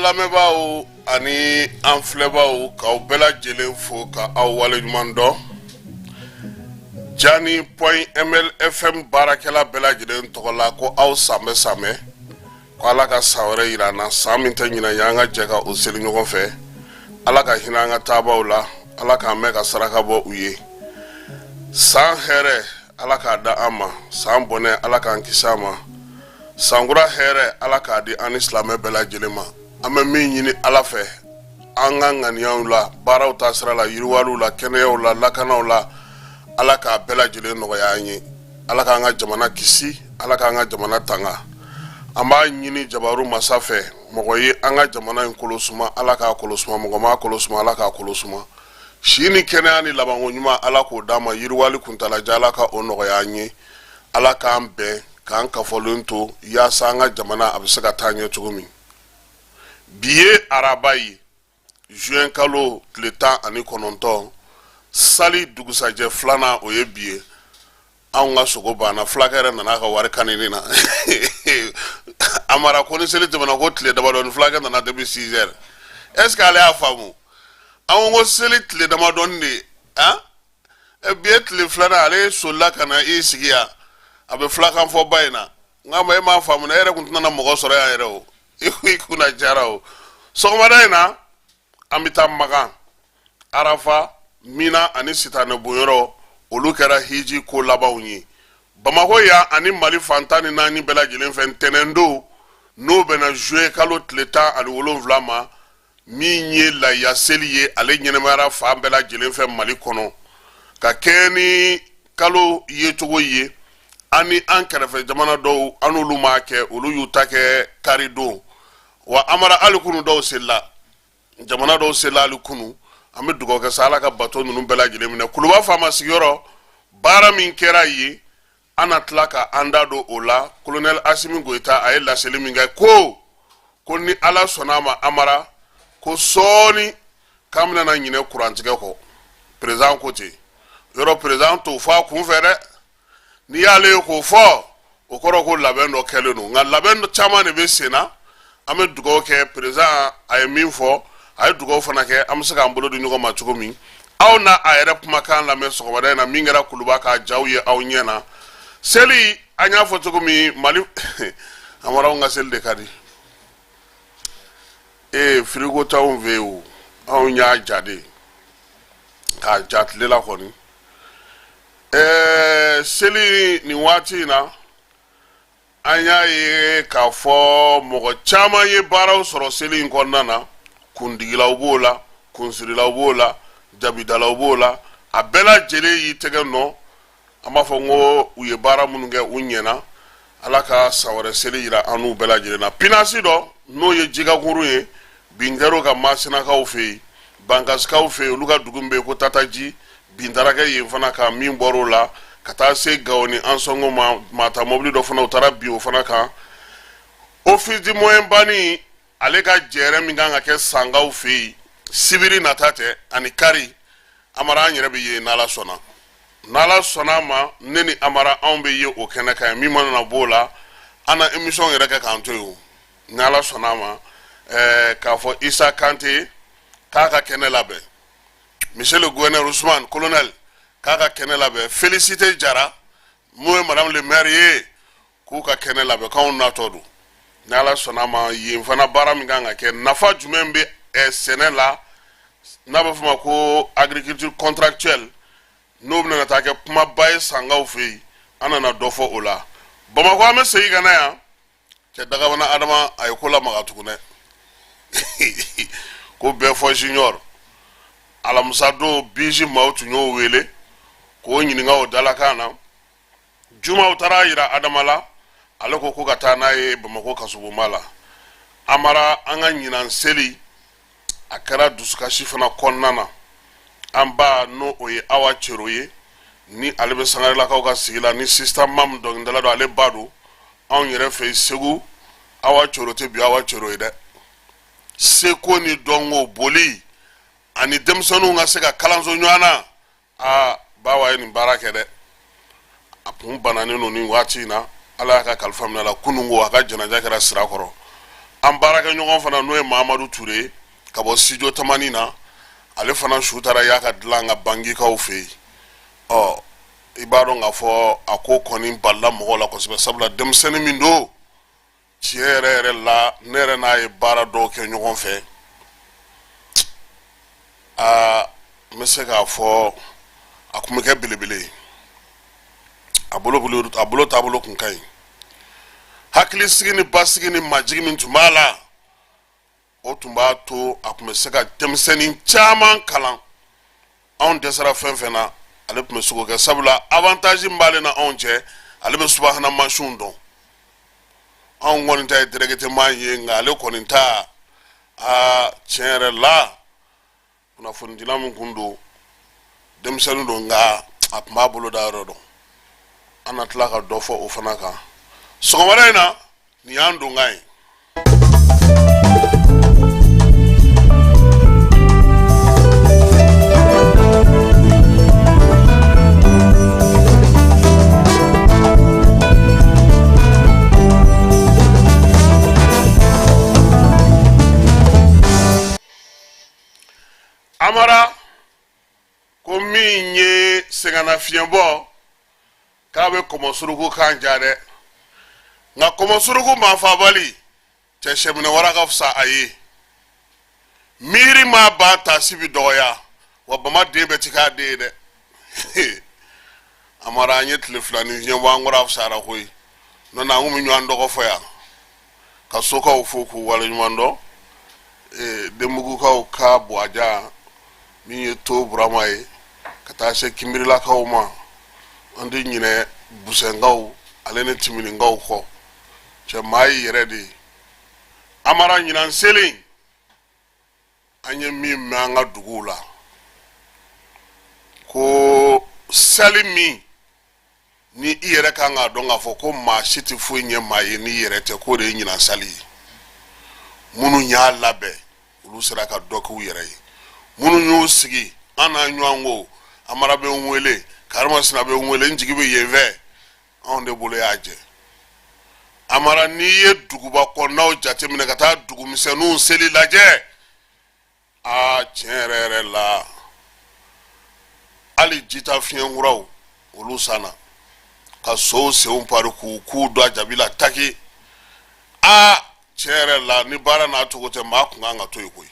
lamɛbaaw ani an filɛbaaw k'aw bɛɛ lajɛlen fo ka aw waleɲuman dɔn. Jani point MLFM baarakɛla bɛɛ lajɛlen tɔgɔ la ko aw sanbɛ sanbɛ ko Ala ka san wɛrɛ yira an na, san min tɛ ɲinɛ y'an ka jɛ ka o seli ɲɔgɔn fɛ. Ala ka hinɛ an ka taabaw la, Ala k'an mɛn ka saraka bɔ u ye. San hɛrɛ Ala k'a da an ma, san bɔnɛ Ala k'an kisi a ma, sankura hɛrɛ Ala k'a di an ni silamɛ bɛɛ lajɛlen ma. An bɛ min ɲini Ala fɛ, an ka ŋaniyaw la, baaraw taasira la, yiriwaliw la, kɛnɛyaw la, lakanaw la, Ala k'a bɛɛ lajɛlen nɔgɔya an ye. Ala k'an ka jamana kisi, Ala k'an ka jamana tanga. An b'a ɲini jabaru masa fɛ, mɔgɔ ye an ka jamana in kolosuma, Ala k'a kolosuma, mɔgɔ m'a kolosuma, Ala k'a kolosuma. Si ni kɛnɛya ni labanko ɲuman Ala k'o d'an ma, yiriwali kuntalajan Ala ka o nɔgɔya an ye. Ala k'an bɛn, k'an kafɔlen to, yaasa an ka jamana a bɛ se ka taa ɲɛ cogo min. Bi ye araba ye, juin kalo tile 19, sali dugusajɛ filanan o ye bi ye. Anw ka sogo banna, fulakɛ yɛrɛ nana ka wari kanini na. Amara ko ni seli tɛmɛna ko tile damadɔ ni fulakɛ nana depuis 6 heures. Est-ce que ale y'a faamu? Anw ko seli tile damadɔni de ye. Bi ye tile filanan ale solila ka na i sigi yan. A bɛ fulakan fɔ ba in na. Nka e m'a faamu, e yɛrɛ tun tɛna mɔgɔ sɔrɔ yan yɛrɛ o. I kunna jara o. Sɔgɔmada in na an bɛ taa Makan, Arafa, Mina ani Sitanɛ bonyɔrɔ, olu kɛra hiji ko labanw ye. Bamako yan ani Mali fan 14 bɛɛ lajɛlen fɛ ntɛnɛn don n'o bɛna juillet kalo tile 17 ma, min ye lahiya seli ye ale ɲɛnɛmayara fan bɛɛ lajɛlen fɛ Mali kɔnɔ, ka kɛ ni kalo yecogo ye. Ani an kɛrɛfɛ jamana dɔw an olu m'a kɛ, olu y'u ta kɛ kari don. Wa amara ali kunu dɔw selila, jamana dɔw selila ali kunu. An bɛ dugawu kɛ sa Ala ka bato ninnu bɛɛ lajɛlen minɛ. Kuluba faama sigiyɔrɔ baara min kɛra ye, an na tila ka an da don o la. Colonel Asimi Goyita a ye laseli min kɛ ko ni Ala sɔnna a ma Amara, ko sɔɔni k'an bɛna ɲinɛ kurantigɛ kɔ. Président ko ten. Yɔrɔ président t'o fɔ a kun fɛ dɛ. N'i y'ale ye k'o fɔ, o kɔrɔ ko labɛn dɔ kɛlen don. Nka labɛn caman de bɛ sen na. An bɛ dugawu kɛ président a ye min fɔ, a ye dugawu fana kɛ, an bɛ se k'an bolo di ɲɔgɔn ma cogo min. Aw n'a a yɛrɛ kumakan lamɛn sɔgɔmada in na min kɛra Kuluba k'a jaw ye aw ɲɛ na. Seli an y'a fɔ cogo min, Mali Amara ka seli de ka di. Frigo t'anw fɛ yen o, anw y'a ja de k'a ja tile la kɔni. Seli ni waati in na an y'a ye k'a fɔ mɔgɔ caman ye baaraw sɔrɔ seli in kɔnɔna na. Kundigilaw b'o la, kunsirilaw b'o la, jabidalaw b'o la, a bɛɛ lajɛlen y'i tɛgɛ nɔ. An b'a fɔ ko u ye baara minnu kɛ u ɲɛna. Ala ka san wɛrɛ seli yira an n'u bɛɛ lajɛlen na. Pinasi dɔ n'o ye Jikakuru ye, bin kɛra ka Masinakaw fɛ yen, Bankasikaw fɛ yen, olu ka dugu min bɛ yen ko Tataji, bin taara kɛ yen fana kan, min bɔr'o la ka taa se Gao ni Ansongo ma, mata mobili dɔ fana u taara bin o fana kan. Office du moyen banni ale ka jɛrɛ min kan ka kɛ Sangaw fɛ yen, Sibiri nata tɛ ani Kari, Amara an yɛrɛ bɛ yen n'Ala sɔnna. N'Ala sɔnna ma, ne ni Amara anw bɛ yen o kɛnɛ kan, min mana na b'o la, an na émission yɛrɛ kɛ k'an to yen. N'Ala sɔnna ma, k'a fɔ Isa Kante k'a ka kɛnɛ labɛn. Monsieur le gouverneur Ousmane, colonel, k'a ka kɛnɛ labɛn. Félicité Jara, mun ye madame le maire ye, k'u ka kɛnɛ labɛn, k'anw natɔ don. N'Ala sɔnna ma, yen fana baara min kan ka kɛ, nafa jumɛn bɛ sɛnɛ la, n'a bɛ fɔ ma ko agriculture contractuelle, n'o bɛna taa kɛ kumaba ye Sangaw fɛ yen, an nana dɔ fɔ o la. Bamakɔ an bɛ segin ka na yan, cɛ Dagabana Adama a ye ko lamaga tugun dɛ. Ko bɛɛ fɔ junior. Alamisa don Biji maaw tun y'o wele k'o ɲininka o dalakan na. Jumaw taara yira Adama la, ale ko ka taa n'a ye Bamako kasobonba la. Amara an ka ɲinan seli a kɛra dusukasi fana kɔnɔna na. An ba n'o o ye Awa Cero ye, ni ale bɛ Sangarelakaw ka sigi la, ni Sista Mam dɔnkilidala don ale ba don. Anw yɛrɛ fɛ Segu Awa Cero tɛ bi Awa Cero ye dɛ. Seko ni dɔnko boli ani denmisɛnninw ka se ka kalanso ɲɔgɔn na, bawa ye nin baara kɛ dɛ. A kun bananen don nin waati in na, Ala y'a ka kalifa minɛ a la kununko a ka janaja kɛra Sirakɔrɔ. an baarakɛɲɔgɔn fana n'o ye Mahamadu Ture ka bɔ studio Tamani na, ale fana su taara y'a ka dilan ka bangikaw fɛ yen. I b'a dɔn k'a fɔ a ko kɔni balila mɔgɔw la kosɛbɛ, sabula denmisɛnnin min don tiɲɛ yɛrɛ yɛrɛ la ne yɛrɛ n'a ye baara dɔw kɛ ɲɔgɔn fɛ. N bɛ se k'a fɔ a kun bɛ kɛ belebele ye, a bolo taabolo kun ka ɲi, hakilisigi ni basigi ni majigi min tun b'a la o tun b'a to a kun bɛ se ka denmisɛnnin caman kalan. Anw dɛsɛra fɛn fɛn na ale tun bɛ se k'o kɛ, sabula avantage min b'ale na anw cɛ, ale bɛ subahana mansinw dɔn. Anw kɔni ta ye directement ye, nka ale kɔni ta tiɲɛ yɛrɛ la kunnafonidila min kun don, denmisɛnnin don, nka a tun b'a bolo da yɔrɔ dɔn. An na tila ka dɔ fɔ o fana kan. Sɔgɔmada in na nin y'an donkan ye. Amara ko min ye sɛgɛnnafiɲɛbɔ k'a bɛ kɔmɔsuruku kan ja dɛ, nka kɔmɔsuruku maafabali cɛ sɛminɛ wara ka fisa a ye. Miiri maa ban taasi bi dɔgɔya wa bama den bɛ ti k'a den ye dɛ. Amara an ye tile fila ni fiɲɛbɔ an kɔrɔ fisayara koyi, n'o tɛ an kun bɛ ɲɔgɔn dɔgɔ fɔ yan ka sokaw fo k'u waleɲuman dɔn, denmugukaw ka Buwaja min ye To Burama ye ka taa se Kinbirilakaw ma, an tɛ ɲinɛ Busɛnkaw ale ni Timininkaw kɔ, cɛ maa yi yɛrɛ de ye. Amara ɲinan selen an ye min mɛn an ka duguw la ko seli min ni i yɛrɛ kan k'a dɔn k'a fɔ ko maa si tɛ foyi ɲɛ maa ye n'i yɛrɛ tɛ, k'o de ye ɲinan seli ye. Minnu y'a labɛn olu sera ka dɔ k'u yɛrɛ ye, minnu y'u sigi an n'a ɲɔgɔn ko Amara bɛ n wele, Karimasina bɛ n wele, n jigi bɛ yen fɛ, anw de bolo y'a jɛ. Amara n'i ye duguba kɔnɔnaw jateminɛ ka taa dugumisɛnninw seli lajɛ, tiɲɛ yɛrɛ yɛrɛ la hali jita fiɲɛkuraw olu sanna ka sow senw pari k'u k'u don a jabi la taki. Tiɲɛ yɛrɛ la ni baara n'a cogo tɛ maa kun kan ka to yen koyi.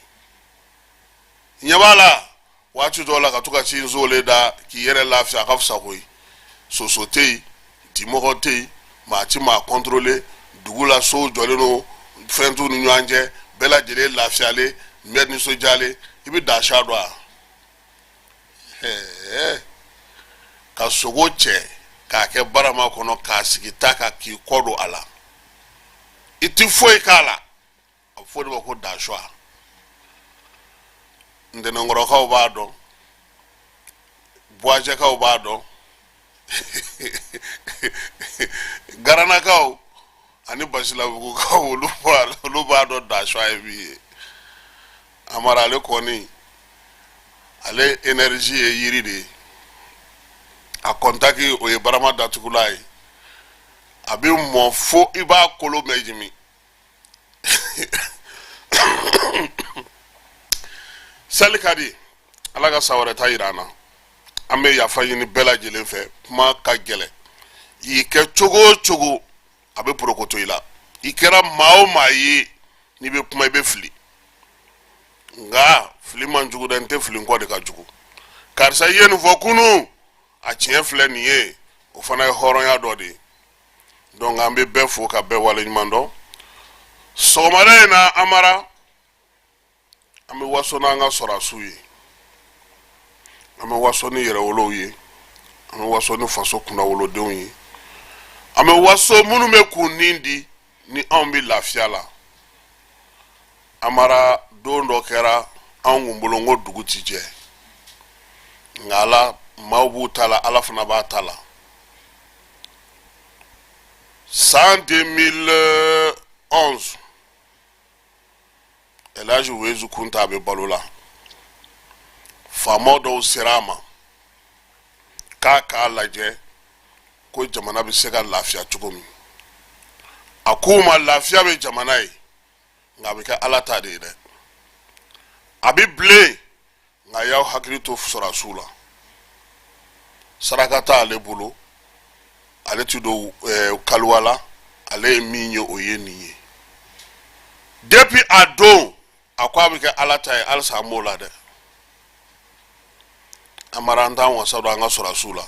Ɲɛ b'a la waati dɔw la ka to ka ci nzole da k'i yɛrɛ lafiya a ka fisa koyi. Soso tɛ yen, dimɔgɔ tɛ yen, maa ti maa contrôler, dugu la sow jɔlen don fɛn t'u ni ɲɔgɔn cɛ, bɛɛ lajɛlen lafiyalen, bɛɛ nisɔndiyalen, i bɛ da sa dɔn a? Ka sogo cɛ k'a kɛ barama kɔnɔ k'a sigi ta kan k'i kɔ don a la, i ti foyi k'a la, a bɛ fɔ de ma ko da suwa. Ntɛnɛnkɔrɔkaw b'a dɔn, Buwajɛkaw b'a dɔn, Garanakaw ani Basilabugukaw olu b'a dɔn da suwa ye min ye. Amara ale kɔni ale énergie ye yiri de ye, a kɔntaki o ye barama datugula ye, a bɛ mɔn fo i b'a kolo mɛn jimi. Seli ka di, Ala ka sa wɛrɛ ta jira an na, an bɛ yafa ɲini bɛɛ lajɛlen fɛ, kuma ka gɛlɛn, i kɛ cogo o cogo a bɛ porokoto i la, i kɛra maa o maa ye n'i bɛ kuma i bɛ fili, nka fili man jugu dɛ, n tɛ fili kɔ de ka jugu. Karisa i ye nin fɔ kunun, a tiɲɛ filɛ nin ye, o fana ye hɔrɔnya dɔ de ye. Donc an bɛ bɛɛ fo ka bɛɛ waleɲuman dɔn. Sɔgɔmada in na Amara an bɛ waso n'an ka sɔrɔdasiw ye, an bɛ waso ni yɛrɛwolow ye, an bɛ waso ni faso kunnawolodenw ye, an bɛ waso minnu bɛ k'u nin di ni anw bɛ lafiya la. Amara don dɔ kɛra anw kun bolo n ko dugu ti jɛ, nka Ala maaw b'u ta la, Ala fana b'a ta la. San 2011 Elhaji Uwezu Kunta a bɛ balo la, faamaw dɔw sera a ma k'a lajɛ ko jamana bɛ se ka lafiya cogo min. A k'u ma lafiya bɛ jamana ye nga bɛ kɛ ala ta de ye dɛ a bɛ bilen nga y'aw hakili to sɔrɔsiw la saraka t'ale bolo ale ti don kaliwa la ale ye min ye o ye nin ye depuis a don a ko a bɛ kɛ ala ta ye halisa an b'o la dɛ an mara an t'an wasa don an ka sɔrɔsiw la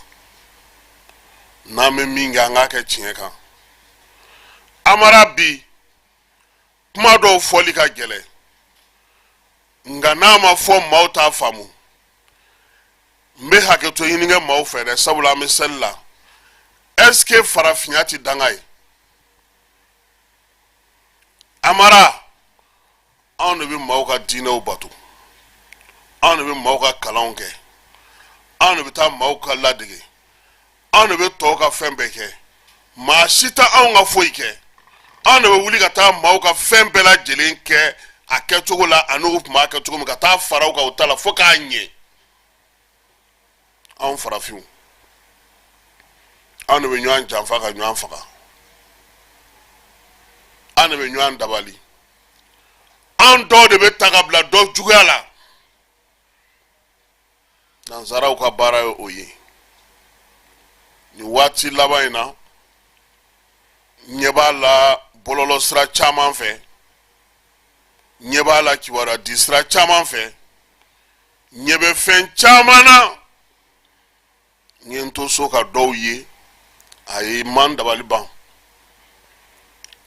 n'an bɛ min kɛ an k'a kɛ tiɲɛ kan an mara bi kuma dɔw fɔli ka gɛlɛn nka n'a ma fɔ maaw t'a faamu n bɛ hakɛto ɲini kɛ maaw fɛ dɛ sabula an bɛ seli la est ce que farafinya ti danga ye an mara anw de bɛ maaw ka diinɛw bato anw de bɛ maaw ka kalanw kɛ anw de bɛ taa maaw ka ladege anw de bɛ tɔw ka fɛn bɛɛ kɛ maa si tɛ anw ka foyi kɛ anw de bɛ wuli ka taa maaw ka fɛn bɛɛ lajɛlen kɛ a kɛcogo la ani u tun b'a kɛ cogo min ka taa fara u kan u ta la fo k'a ɲɛ anw farafinw anw de bɛ ɲɔgɔn janfa ka ɲɔgɔn faga anw de bɛ ɲɔgɔn dabali anw dɔw de bɛ ta ka bila dɔ juguya la nansaraw ka baara ye o ye nin waati laban in na ɲɛ b'a la bɔlɔlɔ sira caman fɛ ɲɛ b'a la kibaruya di sira caman fɛ ɲɛ bɛ fɛn caman na n ye n to so ka dɔw ye a ye man dabali ban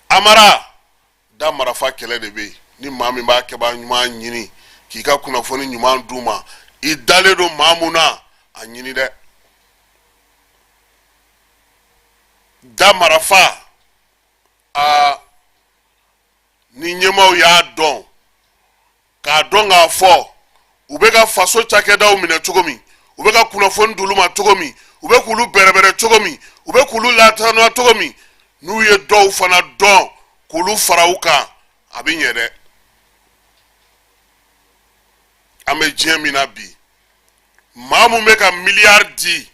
amara da marafa kɛlɛ de bɛ yen ni maa min b'a kɛba ɲuman ɲini k'i ka kunnafoni ɲuman d'u ma i dalen don maa mun na a ɲini dɛ da marafa ni ɲɛmaw y'a dɔn k'a dɔn k'a fɔ u bɛ ka faso cakɛdaw minɛ cogo min u bɛ ka kunnafoni d'olu ma cogo min u bɛ k'olu bɛrɛbɛrɛ cogo min u bɛ k'olu latanu cogo min n'u ye dɔw fana dɔn k'olu fara u kan a bɛ ɲɛ dɛ an bɛ diɲɛ min na bi maa mun bɛ ka miliyari di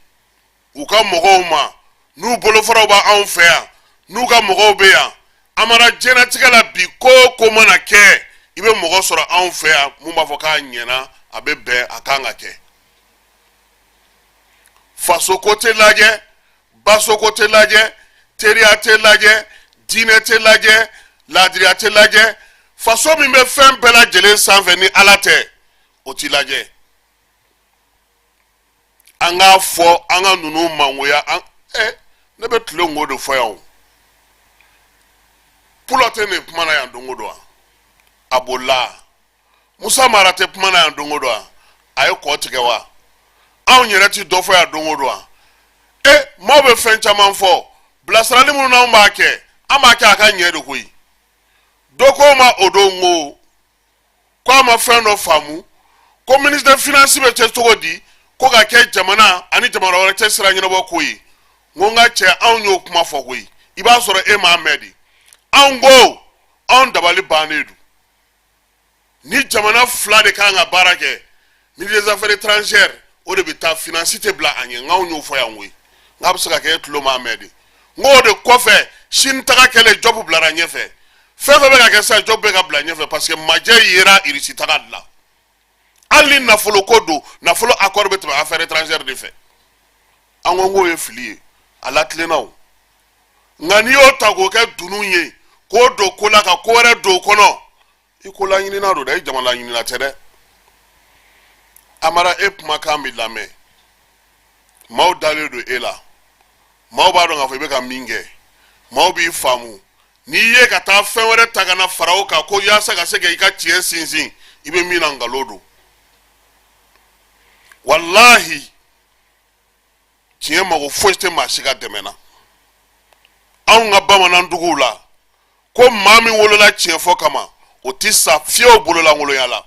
u ka mɔgɔw ma n'u bolofaraw b'anw fɛ yan n'u ka mɔgɔw bɛ yan a mara diɲɛlatigɛ la bi ko o ko mana kɛ i bɛ mɔgɔ sɔrɔ anw fɛ yan mun b'a fɔ k'a ɲɛna a bɛ bɛn a kan ka kɛ faso ko tɛ lajɛ baso ko tɛ lajɛ teriya tɛ lajɛ diinɛ tɛ lajɛ laadiriya tɛ lajɛ faso min bɛ fɛn bɛɛ lajɛlen sanfɛ ni ala tɛ o t'i lajɛ an k'a fɔ an ka ninnu mangoya ne bɛ tile ŋo de fɔ yan o pulɔ tɛ nin kuma na yan don o don a bolila musa mara tɛ kuma na yan don o don a ye kɔ tigɛ wa anw yɛrɛ ti dɔ fɔ yan don o don maaw bɛ fɛn caman fɔ bilasirali minnu n'anw b'a kɛ an b'a kɛ a ka ɲɛ de koyi dɔ ko ma o don ŋo ko a ma fɛn dɔ faamu ko ministre finance bɛ kɛ cogo di ko ka kɛ jamana ani jamana wɛrɛ cɛ sira ɲɛnabɔ ko ye n ko n ka cɛ anw y'o kuma fɔ koyi i b'a sɔrɔ e m'a mɛn de anw ko anw dabali bannen don ni jamana fila de kan ka baara kɛ ministre des affaires étrangères o de bɛ taa finance tɛ bila a ɲɛ n k'anw y'o fɔ yan koyi n k'a bɛ se ka kɛ e tulo m'a mɛn de n k'o de kɔfɛ sini taga kɛlɛ job bilara ɲɛfɛ fɛn fɛn bɛ ka kɛ sisan job bɛ ka bila ɲɛfɛ parce que majɛ yera irisi taga de la hali ni nafolo ko don nafolo accord bɛ tɛmɛ affaires étrangères de fɛ an ko n k'o ye fili ye a latilenna o nka n'i y'o ta k'o kɛ dunun ye k'o don ko la ka ko wɛrɛ don o kɔnɔ i ko laɲinina don dɛ i jamana laɲinina tɛ dɛ amara e kumakan bɛ lamɛn maaw dalen don e la maaw b'a dɔn k'a fɔ i bɛ ka min kɛ maaw b'i faamu n'i ye ka taa fɛn wɛrɛ ta ka na fara o kan ko yaasa ka se k'i ka tiɲɛ sinsin i bɛ min na nkalon don walahi tiɲɛ mago foyi tɛ maa si ka dɛmɛ na anw ka bamanan duguw la ko maa min wolola tiɲɛ fɔ kama o tɛ sa fiyewu bololankolonya la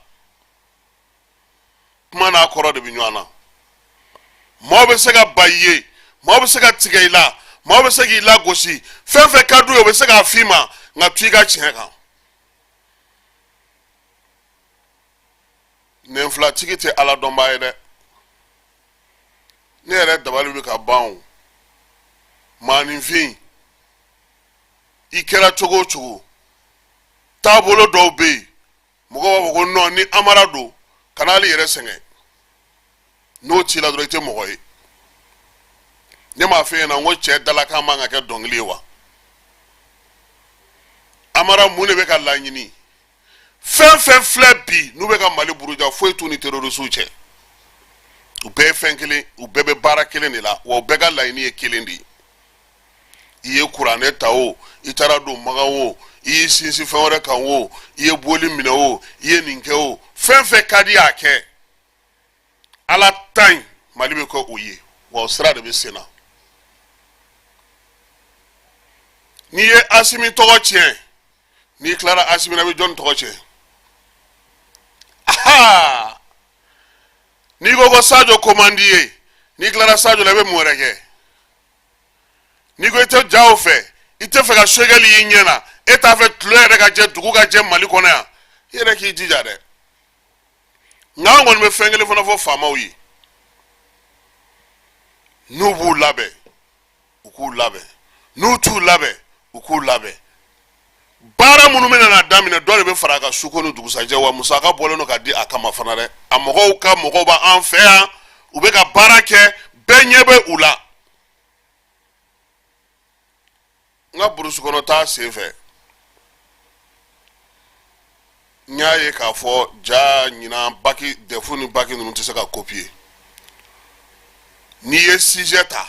kuma n'a kɔrɔ de bɛ ɲɔgɔn na maaw bɛ se ka ba i ye maaw bɛ se ka tigɛ i la maaw bɛ se k'i lagosi fɛn fɛn ka d'u ye o bɛ se k'a f'i ma nka to i ka tiɲɛ kan nɛnfilatigi tɛ ala dɔnbaa ye dɛ ne yɛrɛ dabali bɛ ka ban o maaninfin i kɛra cogo o cogo taabolo dɔw bɛ yen mɔgɔw b'a fɔ ko non ni amara don kana ale yɛrɛ sɛgɛn n'o ci la dɔrɔn i tɛ mɔgɔ ye ne m'a fɔ e ɲɛna n ko cɛ dalakan man ka kɛ dɔnkili ye wa amara mun de bɛ ka laɲini fɛn fɛn filɛ bi n'u bɛ ka mali buruja foyi t'u ni terrorisiw cɛ u bɛɛ ye fɛn kelen u bɛɛ bɛ baara kelen de la wa u bɛɛ ka laɲini ye kelen de ye i ye kuranɛ ta o i taara don magan o i y'i sinsin fɛn wɛrɛ kan o i ye boli minɛ o i ye nin kɛ o fɛn fɛn ka di y'a kɛ ala ta in mali bɛ kɛ o ye wa o sira de bɛ sen na n'i ye asimi tɔgɔ tiɲɛ n'i tilara asimi na i bɛ jɔnni tɔgɔ tiɲɛ aha n'i ko ko Sadio Komandi ye n'i tilara Sadio la i bɛ mun wɛrɛ kɛ n'i ko i tɛ ja o fɛ i tɛ fɛ ka sogɛli y'i ɲɛ na e t'a fɛ tulo yɛrɛ ka jɛ dugu ka jɛ mali kɔnɔ yan i yɛrɛ k'i jija dɛ nka an kɔni bɛ fɛn kelen fana fɔ faamaw ye n'u b'u labɛn u k'u labɛn n'u t'u labɛn u k'u labɛn baara minnu bɛ na daminɛ dɔ de bɛ fara a kan su ko ni dugusajɛ wa musaka bɔlen don ka di a kama fana dɛ a mɔgɔw ka mɔgɔw b'an fɛ yan u bɛ ka baara kɛ bɛɛ ɲɛ bɛ u la n ka burusi kɔnɔ taa sen fɛ n y'a ye k'a fɔ ja ɲinan baki defu ni baki ninnu tɛ se ka kopiye n'i ye sujet ta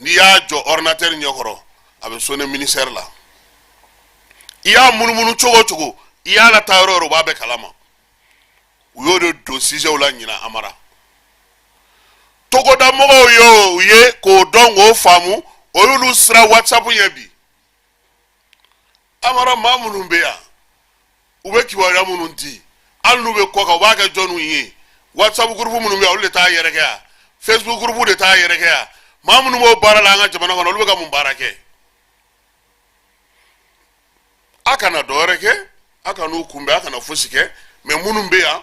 n'i y'a jɔ ordinateur ɲɛkɔrɔ a bɛ sonner ministère la i y'a munumunu cogo o cogo i y'a lataa yɔrɔ o yɔrɔ u b'a bɛɛ kalama u y'o de don sujet la ɲinan amara togodamɔgɔw y'o ye k'o dɔn k'o faamu o y'olu sira WhatsApp ɲɛ bi amara maa minnu bɛ yan u bɛ kibaruya minnu di hali n'u bɛ kɔ kan u b'a kɛ jɔnniw ye WhatsApp groupe minnu bɛ yan olu de t'a yɛrɛkɛ yan Facebook groupe de t'a yɛrɛkɛ yan maa minnu b'o baara la an ka jamana kɔnɔ olu bɛ ka mun baara kɛ a kana dɔwɛrɛ kɛ a kan'u kunbɛn a kana fosi kɛ mais minnu bɛ yan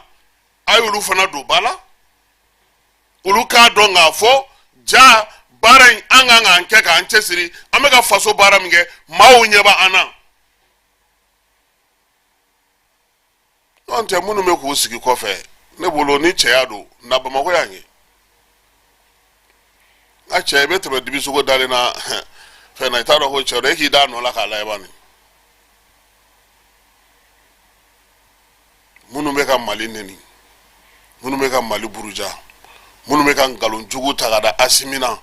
a y'olu fana don ba la olu k'a dɔn k'a fɔ ja baara in an kan k'an kɛ k'an cɛsiri an bɛ ka faso baara min kɛ maaw ɲɛ b'an na n'o tɛ minnu bɛ k'u sigi kɔfɛ ne bolo ni cɛya don na Bamakɔ yan ye a cɛ i bɛ tɛmɛ dibisogo dalen na fɛn na i t'a dɔn ko cɛ dɔ e k'i da nɔ la k'a lajɛ bani minnu bɛ ka mali neni minnu bɛ ka mali buruja minnu bɛ ka nkalon jugu ta ka da Asimi na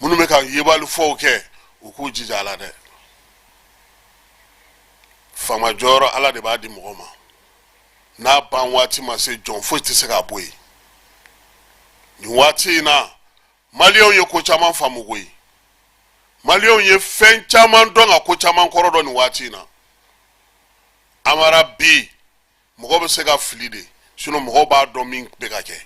minnu bɛ ka yebali fɔw kɛ u k'u jija a la dɛ fanga jɔyɔrɔ ala de b'a di mɔgɔ ma n'a ban waati ma se jɔn foyi tɛ se k'a bɔ yen nin waati in na maliyɛnw ye ko caman faamu koyi maliyɛnw ye fɛn caman dɔn ka ko caman kɔrɔ dɔn nin waati in na amara bi mɔgɔ bɛ se ka fili de sinon mɔgɔw b'a dɔn min bɛ ka kɛ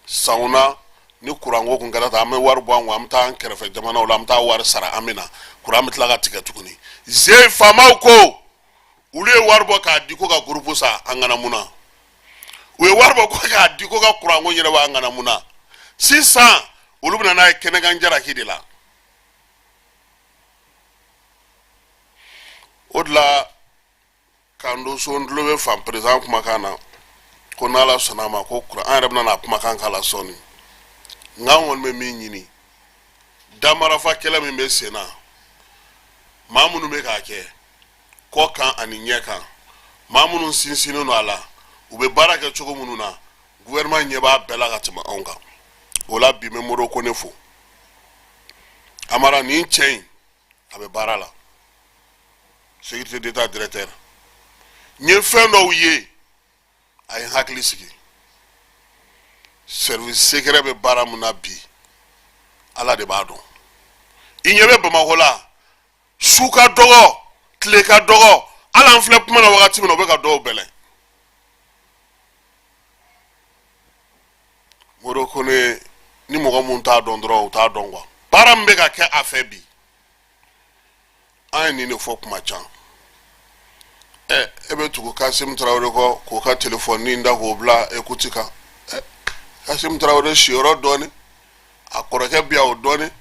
sanwó ni kuranko kun kɛra tan an bɛ wari bɔ an kun an bɛ taa an kɛrɛfɛ jamanaw la an bɛ taa wari sara an bɛ na kuran bɛ tila ka tigɛ tuguni ze faamaw ko olu ye wari bɔ k'a di ko ka groupe san an kana mun na u ye wari bɔ k'a di ko ka kuranko ɲɛnabɔ an kana mun na sisan olu bɛ na n'a ye kɛnɛkan jaraki de la o de la k'an don so n tulo bɛ fan président kumakan na ko n'ala sɔnna ma ko kuran an yɛrɛ bɛna na kumakan k'a la sɔɔni nka an kɔni bɛ min ɲini damarafa kɛlɛ min bɛ sen na maa minnu bɛ k'a kɛ kɔ kan ani ɲɛ kan maa minnu sinsinnen don a la u bɛ baara kɛ cogo minnu na gouvernement ɲɛ b'a bɛɛ la ka tɛmɛ anw kan o la bi n bɛ Modibo Kone fo amara nin cɛ in a bɛ baara la sécurité d'état directeur n ye fɛn dɔw ye a ye n hakili sigi service secret bɛ baara min na bi ala de b'a dɔn i ɲɛ bɛ Bamakɔ la su ka dɔgɔ tile ka dɔgɔ hali an filɛ kuma na wagati min na u bɛ ka dɔw bɛlɛn Modibo Kone ni mɔgɔ mun t'a dɔn dɔrɔn u t'a dɔn quoi baara min bɛ ka kɛ a fɛ bi an ye nin de fɔ kuma can e bɛ tugu Kassim Traoré kɔ k'o ka telefɔni da k'o bila écoute kan Kassim Traoré siyɔrɔ dɔɔni a kɔrɔkɛ bi yan o dɔɔni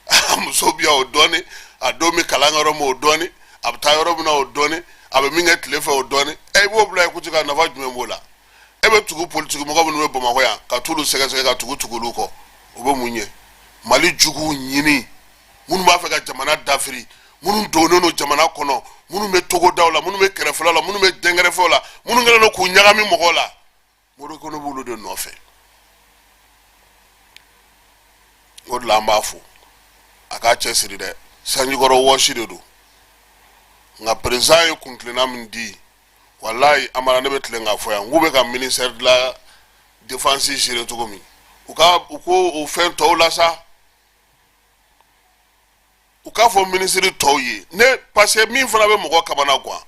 a muso bi yan o dɔɔni a denw bɛ kalan kɛ yɔrɔ min o dɔɔni ab ta yoro bina o doni ab mi nge tile fe o doni e bo bla ku tika na fa jume mola e be tugu politique mo ko no be Bamako ya ka tulu sega sega ka tugu luko o be munye mali jugu nyini munu ba fe ka jamana dafiri munu dono no jamana kono munu me togo dawla munu me kerefala la munu me dengere fola munu ngala no ku nyagami mo gola mo ko no bulu de no fe god lamba fu aka chesiri de sanji goro woshi de do nga president kunklina mindi wallahi amara ne betle nga foya ngube ka ministère de la défense jire to gomi uko o fen to la sa uka fo ministre to yi ne parce que min fana be mo ko kabana kwa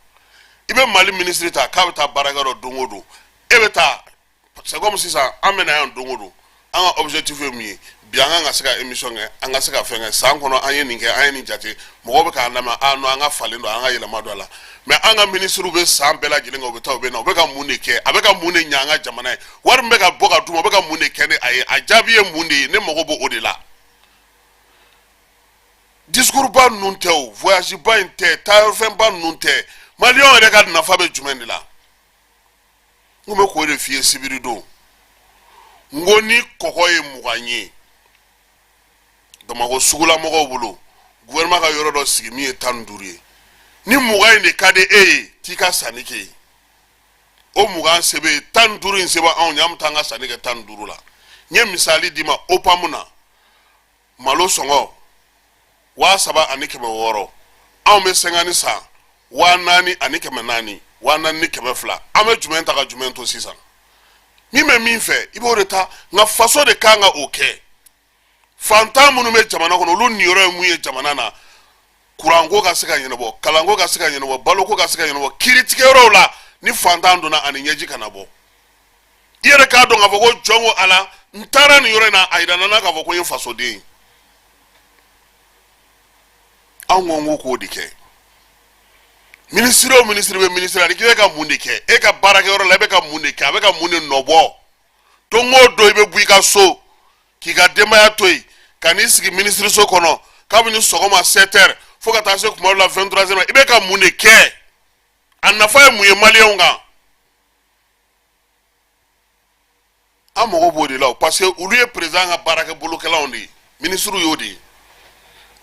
ibe mali ministre ta ka ta baragaro dongodo ebeta c'est comme si ça amena yan dongodo an objectif mi bianga nga sika émission anga sika fenga sankono anye ninge anye ninjate mo be ka nama anu anga falendo anga yela madola mais anga ministre be sambela jilenga be taw be na be ka munike abeka mune nyanga jamana war mbe ka boka duma be ka munike ne aye ajabiye munde ne mo go odela discours ba nuntew voyage ba inte tayor fen ba nunte malion re ka na fa be jumendila ngume ko re fie sibirido ngoni kokoye muganye Bamako sugula mogo bulu gouvernement ka yoro do sigi mi etan duriye ni mugaye ne kade tika sanike o mugan sebe tan durin seba on nyam tanga sanike tan durula nye misali dima opamuna malo songo wa saba anike me woro on me sengani sa wa nani anike me nani wa nani kebe fla ame jumenta ka jumento sisa mi me minfe ibo reta nga faso de kanga okay fanta munu me jamana kono lu niyoro muye jamana na kurango ka sika yenebo kalango ka sika yenebo baloko ka sika yenebo kiritike rola ni fanta ndona aninyeji kanabo yere ka do ngavo jongo ala ntara ni yore na aidana na kavo ko faso de angongo ko dike ministre be ministre ali ka mundike e ka baraka yoro lebe ka mundike abe ka munne nobo to ngodo ibe buika so kika dema ya toy kanisiki ministre so kono kabini sogoma 7h foka tase kuma la 23h ibe ka munike anafa muye malionga amogo bodi law parce que uluye président nga baraka bolokela ondi ministre yodi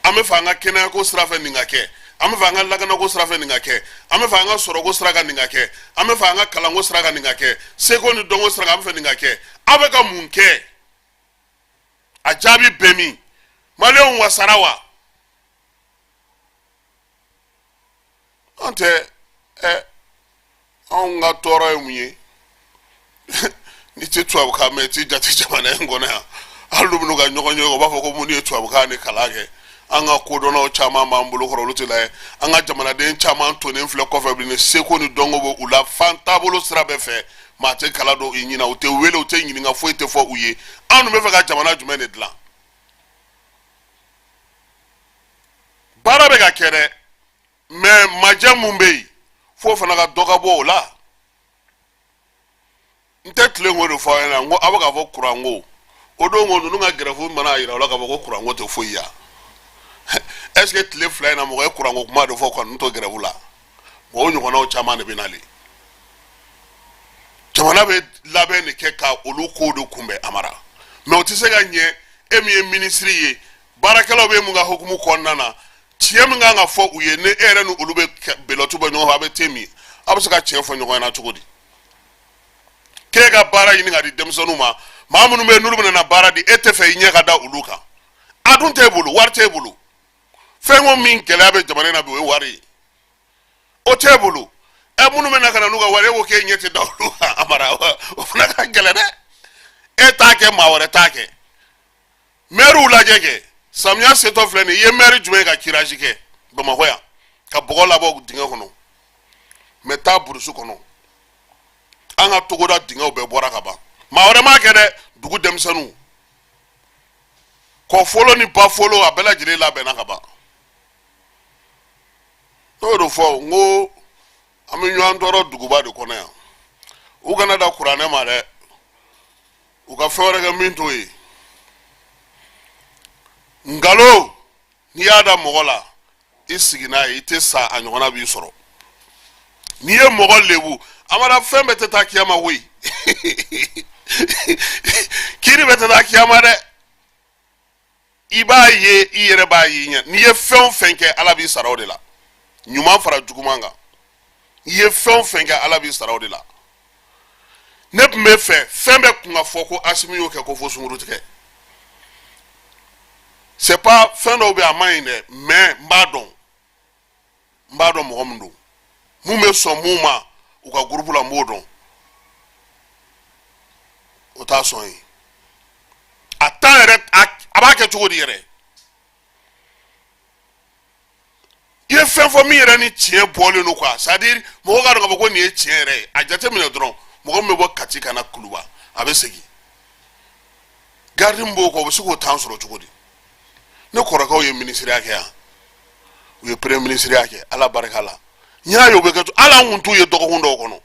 ame fanga kena ko strafe ningake ame fanga lagana ko strafe ningake ame fanga soro ko straga ningake ame fanga kalango straga ningake sekondi dongo straga ame fe ningake abe ka munke ajabi bemi maleon wasarawa ante on ga toro emuye ni tetu abuka meti jati jamana ngona alumnu ga nyonyo ba foko muni etu abuka ne kalage anga kodono o chama mambulo ko lutila anga jamana de chama to ne fle ko febri ne seko ni dongo bo ula fantabolo srabe fe mate kalado inyina o te wele o te nyinga fo ete fo uye anu me fe ga jamana jumene dla barabe ga kere me majamumbe fo fana ga doga bo la ntetle ngoro fo na ngo abaga fo kurango odo ngo nunu nga grefo mana ira la ga fo kurango to fo ya est-ce que tle fly na mo kurango kuma do fo ko nto grefo la bo nyu kono chama ne binali chama be labe ne keka oluko do kumbe amara me otisega nye emi ministry ye barakalo be mu ga hukumu konnana tiem nga fo uye ne ere no olube belotu bo no ha be temi abusaka chefo nyo na chugodi kega bara yini ngadi demsonuma mamunu me nulu na bara di etefe nya kada uluka adun tebulu war tebulu fengo min kelabe jamane na be wari o tebulu e munu me na kana nuga ware wo ke nyete dawlu amara ofuna ka gelene e take mawore take meru la jege samnya seto fleni ye meri jume ka kirajike Bamako ya ka bogola bo dinga kono meta burusu kono anga togoda dinga be bora ka ba mawore ma kede dugu demsanu ko folo ni ba folo abela jire la be na ka ba to do fo ngo aminyo andoro dugu ba de kono ya u kana da qur'ane ma de u ka fore ga minto yi ngalo ni ada mogola i sigi n'a ye i tɛ sa a ɲɔgɔnna b'i sɔrɔ n'i ye mɔgɔ lebu amara fɛn bɛɛ tɛ taa kiyama koyi kiri bɛɛ tɛ taa kiyama dɛ i b'a ye i yɛrɛ b'a ye ɲɛ n'i ye fɛn o fɛn kɛ ala b'i sara o de la ɲuman fara juguman kan i ye fɛn o fɛn kɛ ala b'i sara o de la ne tun bɛ fɛ fɛn bɛɛ kun ka fɔ ko Asimi y'o kɛ ko fo sunkuru tigɛ c'est pas fɛn dɔw bɛ a ma ɲi dɛ mais n b'a dɔn mɔgɔ min don mun bɛ sɔn mun ma u ka groupe la n b'o dɔn o t'a sɔn ye a temps yɛrɛ a b'a kɛ cogo di yɛrɛ i ye fɛn fɔ min yɛrɛ ni tiɲɛ bɔlen don quoi c'est à dire mɔgɔ ka dɔn k'a fɔ ko nin ye tiɲɛ yɛrɛ ye a jateminɛ dɔrɔn mɔgɔ min bɛ bɔ Kati ka na Kuluba a bɛ segin garde min b'o kɔ o bɛ se k'o temps sɔrɔ cogo di ne kɔrɔkɛw ye ministeriya kɛ yan u ye premier ministeriya kɛ ala barika la n y'a ye o bɛ kɛ ala an kun t'u ye dɔgɔkun dɔw kɔnɔ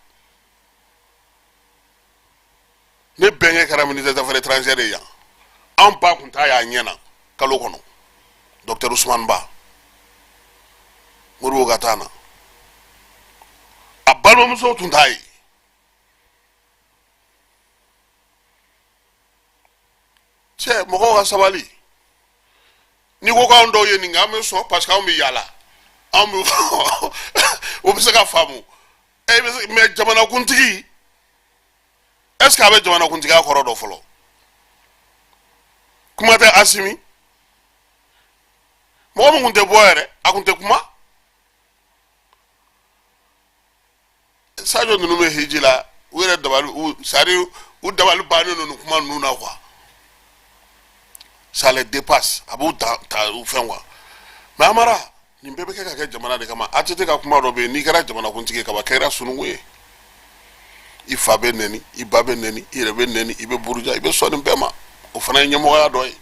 ne bɛnkɛ kɛra ministère des affaires étrangères ye yan an ba kun t'a y'a ɲɛ na kalo kɔnɔ docteur Ousmane Ba Moribo ka taa na a balimamuso tun t'a ye cɛ mɔgɔw ka sabali ni ko k'anw dɔw ye nin kɛ an bɛ sɔn parce que anw bɛ yaala anw bɛ o bɛ se ka faamu mais jamanakuntigi est ce que a bɛ jamanakuntigiya kɔrɔ dɔn fɔlɔ kuma tɛ Asimi mɔgɔ min kun tɛ bɔ yɛrɛ a kun tɛ kuma Sadio ninnu bɛ hiji la u yɛrɛ dabali c'est-à-dire u dabali bannen don nin kuma ninnu na quoi ça les dépasse a b'u ta u fɛn quoi mais Amara nin bɛɛ bɛ kɛ ka kɛ jamana de kama ATT ka kuma dɔ bɛ yen n'i kɛra jamanakuntigi ye kaban kɛra sununkun ye i fa bɛ nɛni i ba bɛ nɛni i yɛrɛ bɛ nɛni i bɛ buruja i bɛ sɔn nin bɛɛ ma o fana ye ɲɛmɔgɔya dɔ ye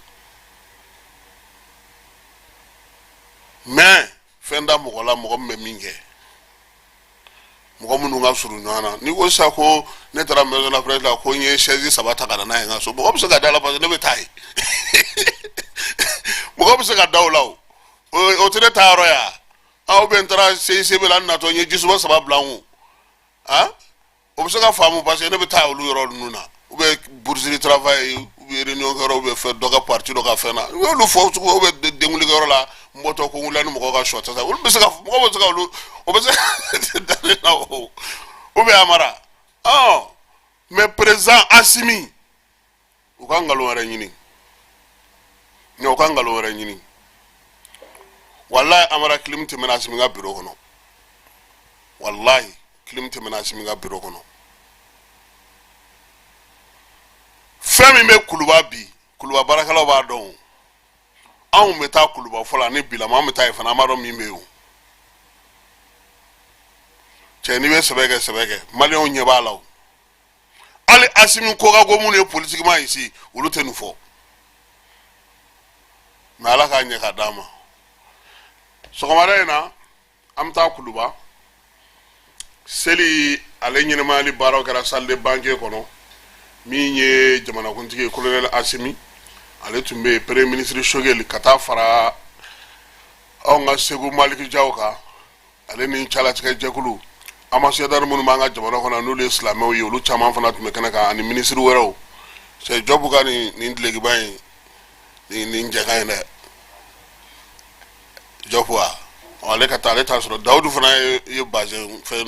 mais fɛn da mɔgɔ la mɔgɔ min bɛ min kɛ mɔgɔ minnu ka surun ɲɔgɔn na n'i ko sisan ko ne taara maison de la presse la ko n ye chaise 3 ta ka na n'a ye n ka so mɔgɔ bɛ se ka da la parce que ne bɛ taa ye mɔgɔ bɛ se ka da o la o tɛ ne ta yɔrɔ ya ou bien n taara CICB la n natɔ n ye jisuba 3 bila n kun o bɛ se ka faamu parce que ne bɛ taa olu yɔrɔ ninnu na ou bien bourse de travail ou bien réunion kɛyɔrɔ ou bien fɛn dɔ ka parti dɔ ka fɛn na u y'olu fɔ ou bien denkulikɛyɔrɔ la n bɔtɔ ko n wulila ni mɔgɔw ka short sisan olu bɛ se ka mɔgɔ bɛ se ka olu o bɛ se dalen na o ou bien Amara mais président Asimi u ka nkalon wɛrɛ ɲini mais u ka nkalon wɛrɛ ɲini wallahi Amara clim tɛmɛna Asimi ka bureau kɔnɔ wallahi clim tɛmɛna Asimi ka bureau kɔnɔ fɛn min bɛ Kuluba bi Kuluba baarakɛlaw b'a dɔn anw bɛ taa Kuluba fɔlɔ ani bilama anw bɛ taa yen fana an b'a dɔn min bɛ yen cɛ n'i bɛ sɛbɛ kɛ maliyɛnw ɲɛ b'a la o hali Asimi ko ka go minnu ye politiquement ici olu tɛ nin fɔ mais ala k'a ɲɛ ka d'a ma sɔgɔmada in na an bɛ taa Kuluba seli ale ɲɛnɛmayali baaraw kɛra salle de banquet kɔnɔ min ye jamanakuntigi ye colonel Asimi ale tun bɛ premier ministre Shogeli ka taa fara anw ka Segu Maliki Jaw kan ale ni calatigɛ jɛkulu ambassadeur minnu b'an ka jamana kɔnɔ n'olu ye silamɛw ye olu caman fana tun bɛ kɛnɛ kan ani ministre wɛrɛw c'est Jobu ka nin dilekiba in nin jɛkan in dɛ Jobu ale ka taa ale t'a sɔrɔ Dawudu fana ye basé fɛn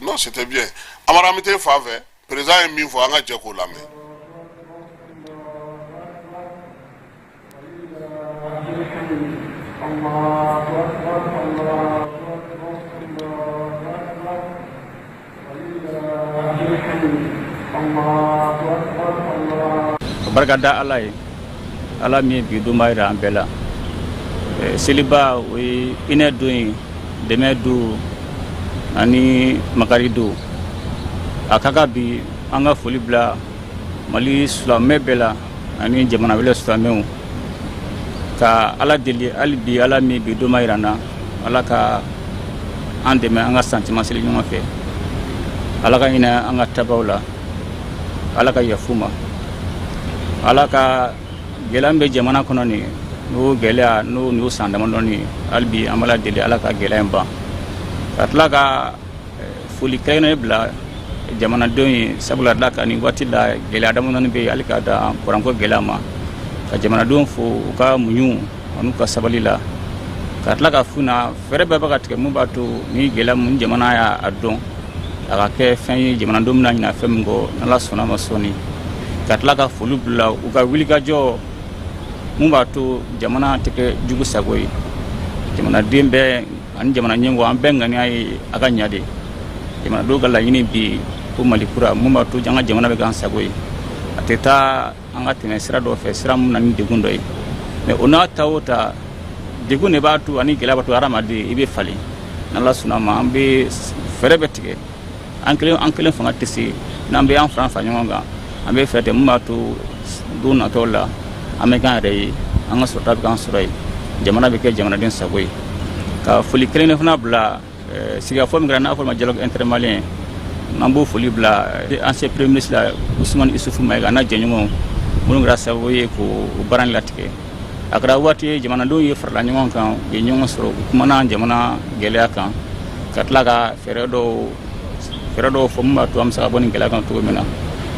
non c'était bien Amara an bɛ taa fan fɛ président ye min fɔ an ka jɛ k'o lamɛn. barka da Ala ye Ala min bi duma yira an bɛɛ la seliba o ye pinɛ don ye dɛmɛ don ani makari don a ka kan bi an ka foli bila Mali silamɛ bɛɛ la ani jamana wɛrɛ silamɛw ka Ala deli hali bi Ala min bi duma yira an na Ala ka an dɛmɛ an ka sentiment seli ɲɔgɔn fɛ Ala ka hinɛ an ka tabaw la Ala ka yafu ma Ala ka gɛlɛya bɛ jamana kɔnɔ nin n'o gɛlɛya n'o san damadɔni hali bi an b'ala deli ala ka gɛlɛya in ban ka tila ka foli kɛrɛnkɛrɛnnen bila jamanadenw ye sabula da ka nin waati la gɛlɛya damadɔni bɛ yen hali ka da kuranko gɛlɛya ma ka jamanadenw fo u ka muɲu an'u ka sabali la ka tila ka f'u na fɛɛrɛ bɛɛ bɛ ka tigɛ mun b'a to ni gɛlɛya mun jamana y'a dɔn a ka kɛ fɛn ye jamanadenw bɛna ɲina fɛn min kɔ n'ala sɔnna ma sɔnni ka tila ka foli bila u ka wulikajɔ mun b'a to jamana tɛ kɛ jugu sago ye jamanaden bɛɛ ani jamana ɲɛmɔgɔ an bɛɛ ŋaniya ye a ka ɲa de jamanadenw ka laɲini bi ko mali kura mun b'a to an ka jamana bɛ k'an sago ye a tɛ taa an ka tɛmɛ sira dɔ fɛ sira mun na ni degun dɔ ye mɛ o n'a ta o ta degun de b'a to ani gɛlɛya b'a to hadamaden i bɛ falen n'ala sɔnna ma an bɛ fɛɛrɛ bɛ tigɛ an kelen fanga tɛ se n'an bɛ an fara ɲɔgɔn kan an bɛ fɛɛrɛ mun b'a to don natɔw la an bɛ k'an yɛrɛ ye an ka sɔrɔta bɛ k'an sɔrɔ ye jamana bɛ kɛ jamanaden sago ye ka foli kelen fana bila sigikafɔ min kɛra n'a fɔ ma dialogue intermalien n'an b'o foli bila ancien premier ministre la Usumani Isufu Mayiga n'a jɛɲɔgɔnw minnu kɛra sababu ye k'o baara in latigɛ a kɛra waati ye jamanadenw ye farala ɲɔgɔn kan u ye ɲɔgɔn sɔrɔ u kumana jamana gɛlɛya kan ka tila ka fɛɛrɛ dɔw fɔ mun b'a to an bɛ se ka bɔ nin gɛlɛya kan cogo min na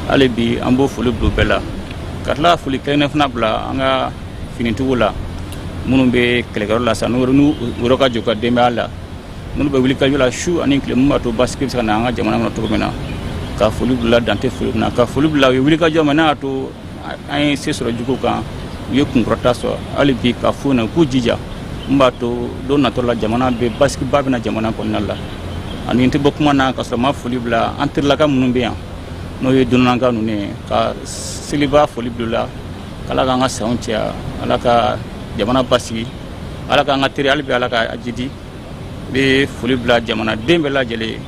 hali bi an b'o foli bila u bɛɛ la ka tila foli kelen fana bila an ka finitigiw la minnu bɛ kɛlɛkɛyɔrɔ la sa n'u yɛrɛ ka jɔ ka denbaya la minnu bɛ wuli ka jɔ la su ani tile mun b'a to basigi bɛ se ka na an ka jamana kɔnɔ cogo min na ka foli bila dante foli min na ka foli bila u ye wuli ka jɔ ma n'a y'a to an ye se sɔrɔ juguw kan u ye kunkɔrɔta sɔrɔ hali bi ka f'u ɲɛna k'u jija mun b'a to don natɔ la jamana bɛ basigiba bɛ na jamana kɔnɔna la ani n tɛ bɔ kuma na ka sɔrɔ ma foli bila an terilaka minnu bɛ yan n'o ye dunnanka ninnu ye ka seliba foli bila la k'ala k'an ka sanw caya ala ka jamana basigi ala k'an ka teri hali bi ala ka jidi bɛ foli bila jamanaden bɛɛ lajɛlen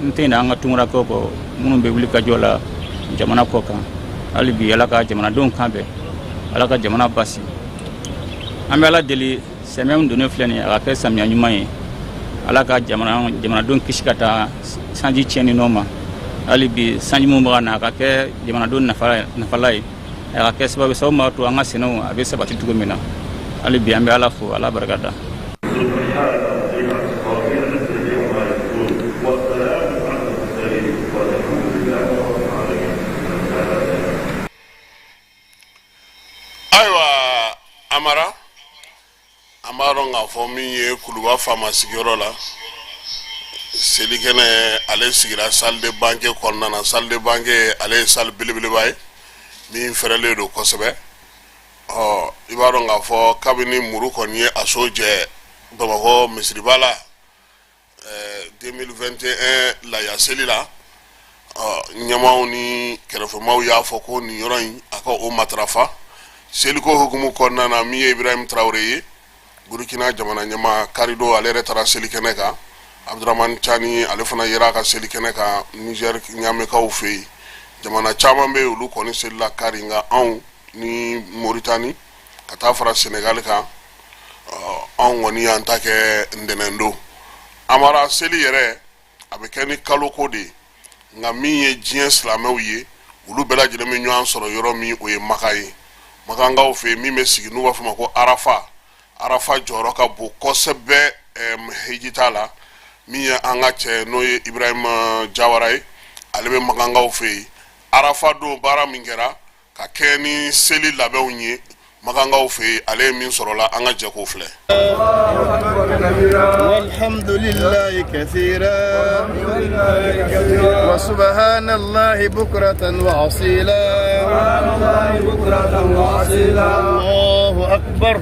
n tɛ ɲinɛ an ka tunkarakɛw kɔ minnu bɛ wuli ka jɔ la jamana kɔ kan hali bi ala ka jamanadenw kan bɛn ala ka jamana basigi an bɛ ala deli samiya min donnen filɛ nin ye a ka kɛ samiya ɲuman ye ala ka jamanadenw kisi ka taa sanji tiɲɛni nɔ ma hali bi sanji min bɛ ka na a ka kɛ jamanadenw nafala ye a ka kɛ sababu ma to an ka sɛnɛw a bɛ sabati cogo min na hali bi an bɛ ala fo ala barika da ayiwa amara an b'a dɔn k'a fɔ min ye kuluba faama sigiyɔrɔ la selikɛnɛ ale sigira salle de banquet kɔnɔna na salle de banquet ale ye salle belebeleba ye min fɛrɛlen don kosɛbɛ i b'a dɔn k'a fɔ kabini muru kɔni ye a so jɛ bamakɔ misiriba la 2021 laya seli la ɲɛmaw ni kɛrɛfɛmaw y'a fɔ ko nin yɔrɔ in a ka o matarafa seliko hukumu kɔnɔna na min ye Ibrahim Traore ye Burkina jamana ɲɛma karido ale yɛrɛ taara selikɛnɛ kan Abdurahmani Chani ale fana yera a ka selikɛnɛ kan Niger ɲamɛkaw fɛ yen jamana caman bɛ olu kɔni selila kari nka anw ni Moritani ka taa fara Senegal kan anw kɔni y'an ta kɛ ntɛnɛndo amara seli yɛrɛ a bɛ kɛ ni kaloko de ye nka min ye diɲɛ silamɛw ye olu bɛɛ lajɛlen bɛ ɲɔgɔn sɔrɔ yɔrɔ min o ye Maka ye Makankaw fɛ min bɛ sigi n'u b'a fɔ ma ko Arafa jɔyɔrɔ ka bon kosɛbɛ hejita la min ye an ka cɛ n'o ye Ibrahima Jawara ye ale bɛ Makankaw fɛ yen Arafa don baara min kɛra ka kɛ ni seli labɛnw ye Makankaw fɛ yen ale ye min sɔrɔla an ka jɛ k'o filɛ walhamdulillahi kathira wa subhanallahi bukratan wa asila Allahu akbar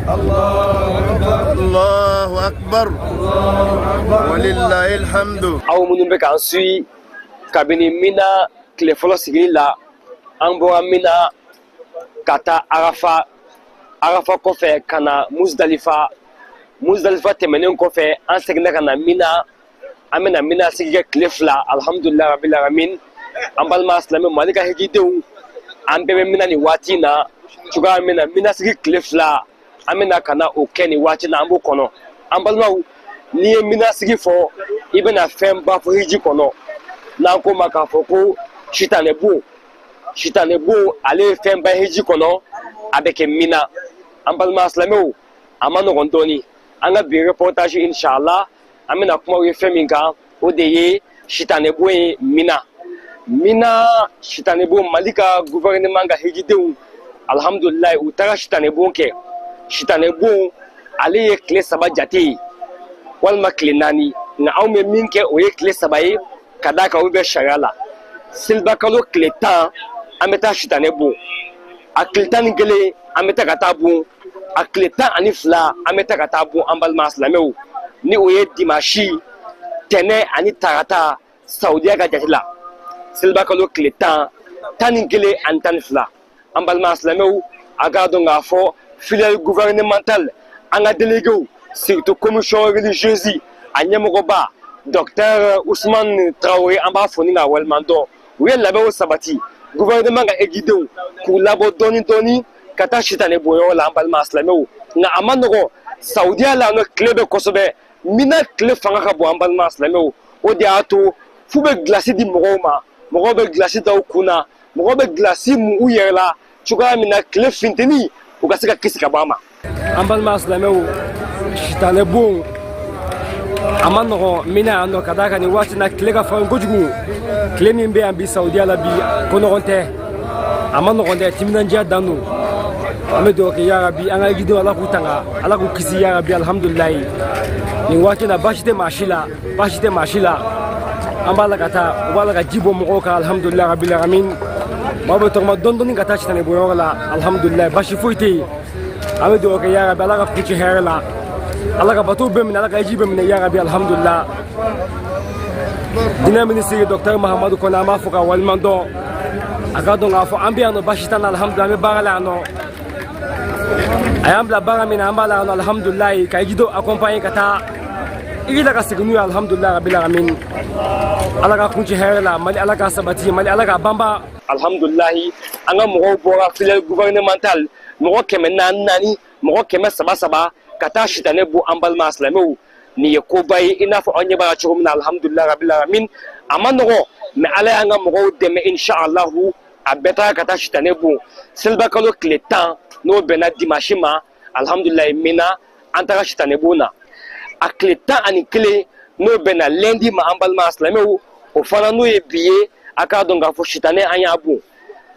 Allahu akbar walillahi alhamdu aw minnu bɛ k'an suit kabini Mina tile fɔlɔ sigili la an bɔra Mina ka taa Arafa kɔfɛ ka na Muzdalifa tɛmɛnen kɔfɛ an seginna ka na Mina an bɛna Mina sigi kɛ tile 2 alhamdulilahi rabbil alamin an balima silamɛw Mali ka hijidenw an bɛɛ bɛ Mina nin waati in na cogoya min na Mina sigi tile 2 an bɛna ka na o kɛ nin waati in na an b'o kɔnɔ an balimaw n'i ye Mina sigi fɔ i bɛna fɛn ba fɔ hiji kɔnɔ n'an ko ma k'a fɔ ko sitanɛ bon ale ye fɛn ba hiji kɔnɔ a bɛ kɛ Mina an balima silamɛw a ma nɔgɔn dɔɔni an ka bi reportage inshallah an bɛna kuma u ye fɛn min kan o de ye sitanɛbon ye Mina sitanɛbon Mali ka gouvernement ka hijidenw alhamdulillah u taara sitanɛbon kɛ sitanɛbon ale ye tile 3 jate ye walima tile 4 nka anw bɛ min kɛ o ye tile 3 ye ka d'a kan o bɛ sariya la selibakalo tile 10 an bɛ taa sitanɛbon a tile 11 an bɛ taa ka taa bon a tile 12 an bɛ taa ka taa bon an balima silamɛw ni o ye dimanche tɛnɛ ani tarata saudiya ka jate la selibakalo tile 10 11 ani 12 an balima silamɛw a k'a dɔn k'a fɔ filiale gouvernementale an ka délégués surtout commission religieuse a ɲɛmɔgɔba docteur Ousmane Traoré an b'a fɔ ni k'a waleɲumandɔn u ye labɛnw sabati gouvernement ka egidenw k'u labɔ dɔɔni dɔɔni ka taa sitanɛbonyɔrɔ la an balima silamɛw nka a ma nɔgɔn saudiya la nɔ tile bɛ kosɛbɛ Mina tile fanga ka bon an balima silamɛw o de y'a to f'u bɛ gilasi di mɔgɔw ma mɔgɔw bɛ gilasi da u kun na mɔgɔw bɛ gilasi mun u yɛrɛ la cogoya min na tile funteni u ka se ka kisi ka bɔ a ma an balima silamɛw sitanɛbon a ma nɔgɔn Mina yan nɔ ka d'a kan nin waati na tile ka farin kojugu tile min bɛ yan bi saudiya la bi ko nɔgɔn tɛ a ma nɔgɔn dɛ timinandiya dan don an bɛ dugawu kɛ yarabi an ka egidenw ala k'u tanga ala k'u kisi yarabi alhamdulilayi nin waati na baasi tɛ maa si la an b'a la ka taa u b'a la ka ji bɔ mɔgɔw kan alhamdulilayi rabil alamin maaw bɛ tɔgɔma dɔɔni ka taa sitanɛbonyɔrɔ la alhamdulilayi baasi foyi tɛ yen an bɛ dugawu kɛ yarabi ala ka kuci hɛrɛ la ala ka bateau bɛɛ minɛ ala ka eji bɛɛ minɛ yarabi alhamdulilayi diinɛ minisiri docteur Mahamadu Kone an b'a fɔ ka waleɲumandɔn a ka dɔn k'a fɔ an bɛ yan nɔ baasi t'an na alhamdulilayi an bɛ baara la yan nɔ a y'an bila baara min na an b'a la yan nɔ alhamdulilayi ka ejido accompagner ka taa igila ka segin n'u ye alhamdulilayi rabil alamin ala ka kunci hɛrɛ la Mali ala ka sabati Mali ala ka banba alhamdulilayi an ka mɔgɔw bɔra filiale gouvernementale mɔgɔ 400 mɔgɔ 300 ka taa sitanɛbon an balima silamɛw nin ye koba ye i n'a fɔ an ɲɛ b'a cogo min na alhamdulilayi rabil alamin a ma nɔgɔn mais ala y'an ka mɔgɔw dɛmɛ inshallahu a bɛɛ taara ka taa sitanɛbon selibakalo tile 10 n'o bɛnna dimanche ma alhamdulilayi Mina an taara sitanɛbon na a tile 11 n'o bɛnna lundi ma an balima silamɛw o fana n'o ye bi ye a k'a dɔn k'a fɔ sitanɛ an y'a bon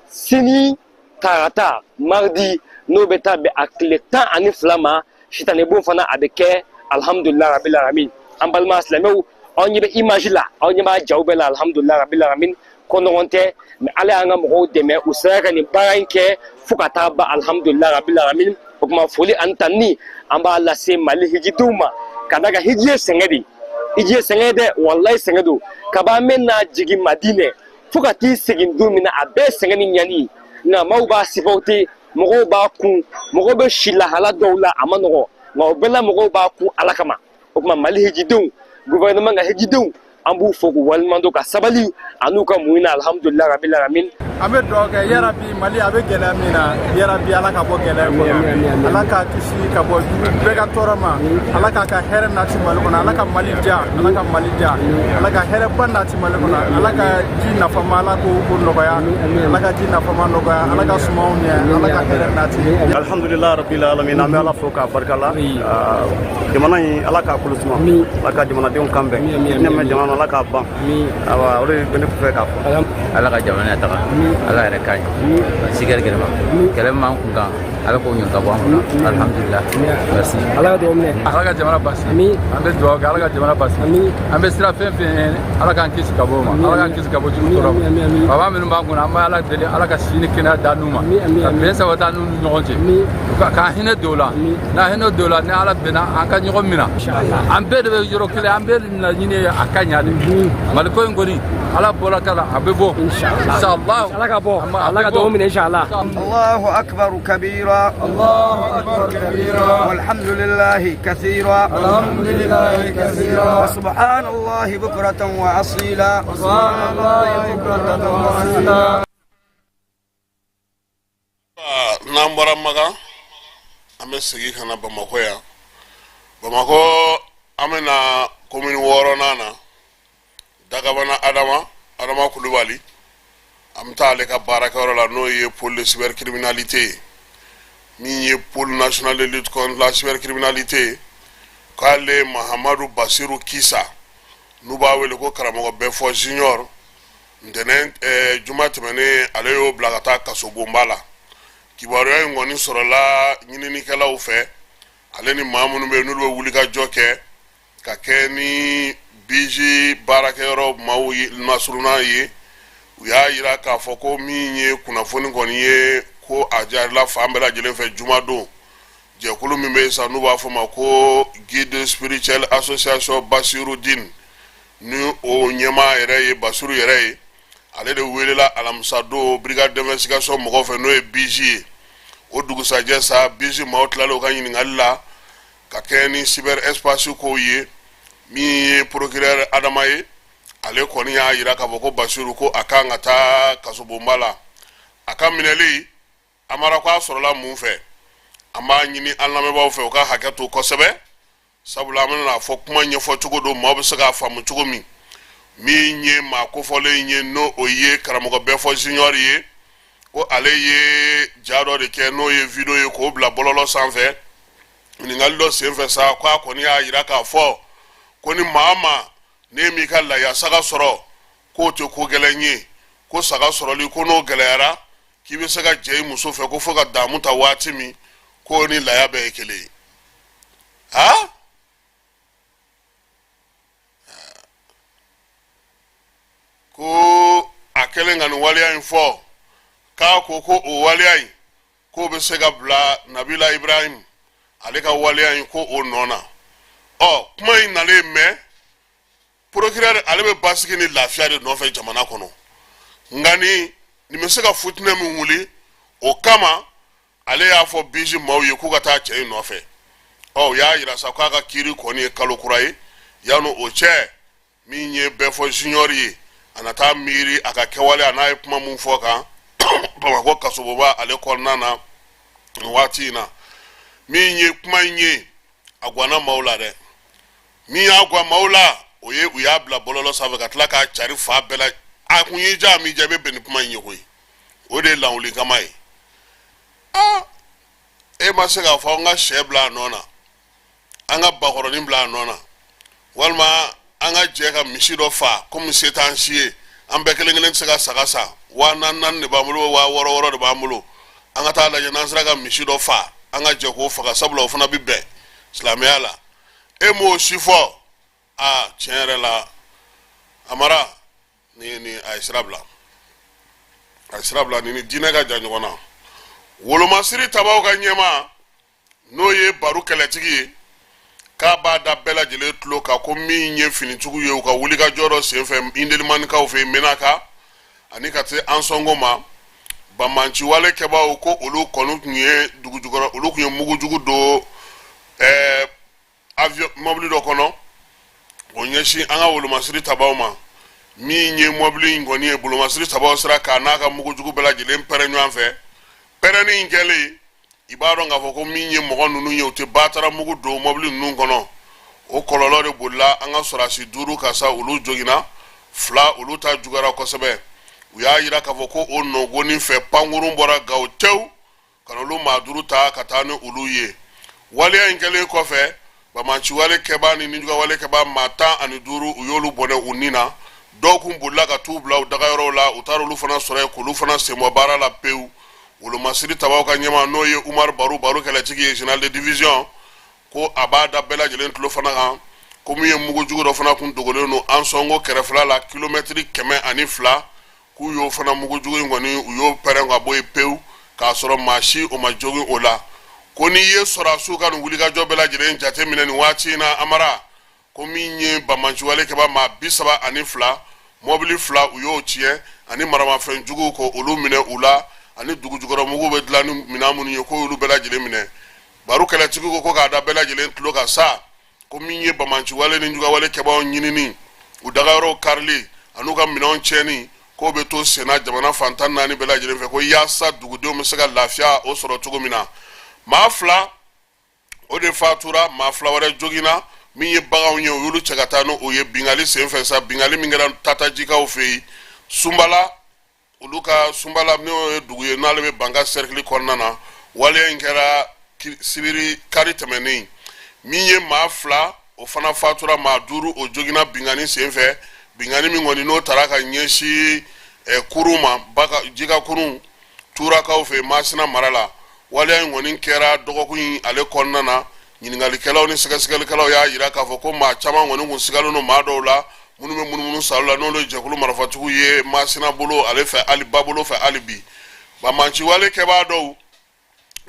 sini tarata mardi n'o bɛ taa bɛn a tile 12 ma sitanɛbon fana a bɛ kɛ alhamdulilayi rabil alamin an balima silamɛw aw ɲɛ bɛ image la aw ɲɛ b'a jaw bɛɛ la alhamdulilayi rabil alamin ko nɔgɔn tɛ mais ala y'an ka mɔgɔw dɛmɛ u sera ka nin baara in kɛ fo ka taa ban alhamdulilayi rabil alamin o tuma foli ani tanni an b'a lase Mali hijidenw ma ka d'a kan hiji ye sɛgɛn de hiji ye sɛgɛn dɛ walayi sɛgɛn don kab'a bɛ na jigin Madinɛ fo ka t'i segin don min na a bɛɛ sɛgɛn ni ɲani nka maaw b'a sifaw mɔgɔw b'a kun mɔgɔw bɛ si lahala dɔw la a ma nɔgɔn nka o bɛɛ la mɔgɔw b'a kun ala kama o tuma Mali hijidenw gouvernement ka hijidenw an b'u fo k'u waleɲumandɔn ka sabali an'u ka muɲu na alhamdulilayi rabil alamin an bɛ dugawu kɛ yarabi Mali a bɛ gɛlɛya min na yarabi ala ka bɔ gɛlɛya kɔnɔ ala k'a kisi ka bɔ bɛɛ ka tɔɔrɔ ma ala k'a ka hɛrɛ nati Mali kɔnɔ ala ka Mali diya ala ka Mali diya ala ka hɛrɛba nati Mali kɔnɔ ala ka ji nafama ala k'o nɔgɔya ala ka ji nafama nɔgɔya ala ka sumaw ɲɛ ala ka hɛrɛ nati alhamdulilayi rabil alamin an bɛ ala fo k'a barika la jamana in ala k'a kolo suma ala ka jamanadenw kan bɛn ne mɛn jamana ala k'a ban awa o de bɛ ne fɛ k'a fɔ ala ka jamana taga ala yɛrɛ ka ɲi sigɛrɛ gɛrɛma kɛlɛ man kun kan ala k'o ɲɔ ka bɔ an kunna alhamdulilayi merci ala ka dugawu minɛ ala ka jamana basi an bɛ dugawu kɛ ala ka jamana basi an bɛ sira fɛn fɛn ala k'an kisi ka bɔ o ma ala k'an kisi ka bɔ jugu tɔɔrɔ ma baba minnu b'an kunna an bɛ ala deli ala ka si ni kɛnɛya da n'u ma ka bɛn sabati an n'u ni ɲɔgɔn cɛ k'an hinɛ don o la n'a hinɛ don o la ni ala bɛnna an ka ɲɔgɔn minɛ an bɛɛ de bɛ yɔrɔ kelen an bɛɛ de laɲini a ka ɲa de Mali ko in kɔni ala bɔra ka la a bɛ bɔ inshallah ala ka bɔ ala ka dugawu minɛ inshallah الله أكبر كبيرا والحمد لله كثيرا وسبحان الله بكرة وأصيلا n'an bɔra Makan an bɛ segin ka na Bamakɔ yan Bamakɔ an bɛ na commune 6nan na Dagabana Adama Kulubali an bɛ taa ale ka baarakɛyɔrɔ la n'o ye pôle de cybercriminalité min ye pôle national de lutte contre la cybercriminalité k'ale Mahamadou Bassirou Kisa n'u b'a wele ko karamɔgɔ bɛfɔ junior ntɛnɛn juma tɛmɛnen ale y'o bila ka taa kasobonba la kibaruya in kɔni sɔrɔla ɲininikɛlaw fɛ ale ni maa minnu bɛ yen n'olu bɛ wulikajɔ kɛ ka kɛ ni BG baarakɛyɔrɔ maaw nasurunan ye u y'a yira k'a fɔ ko min ye kunnafoni kɔni ye ko a jarila fan bɛɛ lajɛlen fɛ juma don jɛkulu min bɛ yen sa n'u b'a fɔ ma ko guide spirituel association Bassirou Dine ni o ɲɛmaa yɛrɛ ye Bassirou yɛrɛ ye ale de welela alamisa don brigade d'investigation mɔgɔw fɛ n'o ye BG ye o dugusajɛ sa BG maaw tilala u ka ɲininkali la ka kɛ ni cyber espace kow ye min ye procureur Adama ye ale kɔni y'a yira k'a fɔ ko Bassirou ko a kan ka taa kasobonba la a ka minɛli a mara ko a sɔrɔla mun fɛ an b'a ɲini an lamɛnbaaw fɛ u ka hakɛ to kosɛbɛ sabula an bɛna fɔ kuma ɲɛfɔ cogo don maaw bɛ se k'a faamu cogo min ye maa kofɔlen ye n'o o ye karamɔgɔ bɛfɔ junior ye ko ale ye ja dɔ de kɛ n'o ye video ye k'o bila bɔlɔlɔ sanfɛ ɲininkali dɔ senfɛ sa ko a kɔni y'a yira k'a fɔ ko ni maa ma ne m'i ka laya saga sɔrɔ k'o tɛ ko gɛlɛn ye ko saga sɔrɔli ko n'o gɛlɛyara k'i bɛ se ka jɛ i muso fɛ ko fo ka damu ta waati min ko ni laya bɛɛ ye kelen ye ko a kɛlen ka nin waleya in fɔ k'a ko o waleya in k'o bɛ se ka bila Nabila Ibrahim ale ka waleya in ko o nɔ na kuma in nalen mɛn procureur ale bɛ basigi ni lafiya de nɔfɛ jamana kɔnɔ nka nin bɛ se ka futinɛ min wuli o kama ale y'a fɔ BG maaw ye k'u ka taa cɛ in nɔfɛ u y'a yira sa k'a ka kiiri kɔni ye kalo kura ye yanni o cɛ min ye bɛfɔ junior ye a na taa miiri a ka kɛwale a n'a ye kuma mun fɔ kan Bamakɔ kasoboba ale kɔnɔna na waati in na min ye kuma in ye a gwana maaw la dɛ min y'a gwa maaw la o ye u y'a bila bɔlɔlɔ sanfɛ ka tila k'a cari fa bɛɛ la a kun ye ja min jaabi bɛn ni kuma in ye koyi o de ye lawuli kama ye e ma se k'a fɔ an ka sɛ bila a nɔ na an ka bakɔrɔnin bila a nɔ na walima an ka jɛ ka misi dɔ fa komi se t'an si ye an bɛɛ kelen kelen tɛ se ka saga sa 4,000 de b'an bolo 6,600 de b'an bolo an ka taa lajɛ n'an sera ka misi dɔ fa an ka jɛ k'o faga sabula o fana bɛ bɛn silamɛya la e m'o si fɔ tiɲɛ yɛrɛ la Amara ni a ye sira bila ni diinɛ ka jan ɲɔgɔn na wolomasiri tabaw ka ɲɛma n'o ye baro kɛlɛtigi ye k'a b'a da bɛɛ lajɛlen tulo kan ko min ye finitigiw ye u ka wulikajɔ dɔ senfɛ Indelimanikaw fɛ Menaka ani ka se an sɔngo ma bamanciwale kɛbaaw ko olu kɔni tun ye dugujukɔrɔ olu tun ye mugujugu don avion mobili dɔ kɔnɔ o ɲɛsin an ka wolomasiri tabaw ma min ye mobili in kɔni ye bolomasiri tabaw sera k'a n'a ka mugujugu bɛɛ lajɛlen pɛrɛn ɲɔgɔn fɛ pɛrɛnni in kɛlen i b'a dɔn k'a fɔ ko min ye mɔgɔ ninnu ye u tɛ batara mugu don mobili ninnu kɔnɔ o kɔlɔlɔ de bolila an ka sɔrɔdasi 5 ka sa olu joginna 2 olu ta juguyara kosɛbɛ u y'a yira k'a fɔ ko o nɔgɔnin fɛ pankurun bɔra gawo tew ka olu maa 5 ta ka taa ni olu ye waleya in kɛlen kɔfɛ bamanciwale kɛbaa ni ninjugawale kɛbaa maa 15 u y'olu bɔnɛ u nin na dɔw kun bolila ka t'u bila u dagayɔrɔw la u taara olu fana sɔrɔ yen k'olu fana senbɔ baara la pewu wolomasiri tabaw ka ɲɛma n'o ye Umar baro kɛlɛtigi ye général de division ko a b'a da bɛɛ lajɛlen tulo fana kan ko min ye mugujugu dɔ fana kun dogolen don an sɔngo kɛrɛfɛla la kilomɛtiri 102 k'u y'o fana mugujugu in kɔni u y'o pɛrɛn ka bɔ yen pewu k'a sɔrɔ maa si o ma jogin o la ko n'i ye sɔrɔdasiw ka nin wulikajɔ bɛɛ lajɛlen jateminɛ nin waati in na Amara ko min ye bamanciwale kɛbaa maa 32 mobili 2 u y'o tiɲɛ ani maramafɛn juguw ko olu minɛ u la ani dugujukɔrɔ mugu bɛ dilan ni minɛn minnu ye ko olu bɛɛ lajɛlen minɛ baro kɛlɛtigi ko k'a da bɛɛ lajɛlen tulo kan sa ko min ye bamanciwale ni jugawale kɛbaaw ɲinini u dagayɔrɔw karili an'u ka minɛnw tiɲɛni k'o bɛ to senna jamana fantan 4 bɛɛ lajɛlen fɛ ko yaasa dugudenw bɛ se ka lafiya o sɔrɔ cogo min na maa 2 o de fatura maa 2 wɛrɛ joginna min ye baganw ye u y'olu cɛ ka taa n'o ye bingali senfɛ sa bingali min kɛra tatajikaw fɛ yen Sunbala olu ka Sunbala n'o ye dugu ye n'ale bɛ Banga cercle kɔnɔna na wale in kɛra sibiri kari tɛmɛnen min ye maa 2 o fana fatura maa 5 o jogina bingani senfɛ bingani min kɔni n'o tara ka ɲɛsi kurun ma jika kurun turakaw fɛ Masina mara la wale in kɔni kɛra dɔgɔkun in ale kɔnɔna na ɲiningalikɛlaw ni sɛgɛsɛgɛlikɛlaw y'a yira k'a fɔ ko maa caman kɔni kun sigalen don maa dɔw la minnu bɛ munumunu salo la n'olu jɛkulu marifatigiw ye Masina bolo ale fɛ ali ba bolo fɛ ali bi bamanci wale kɛbaa dɔw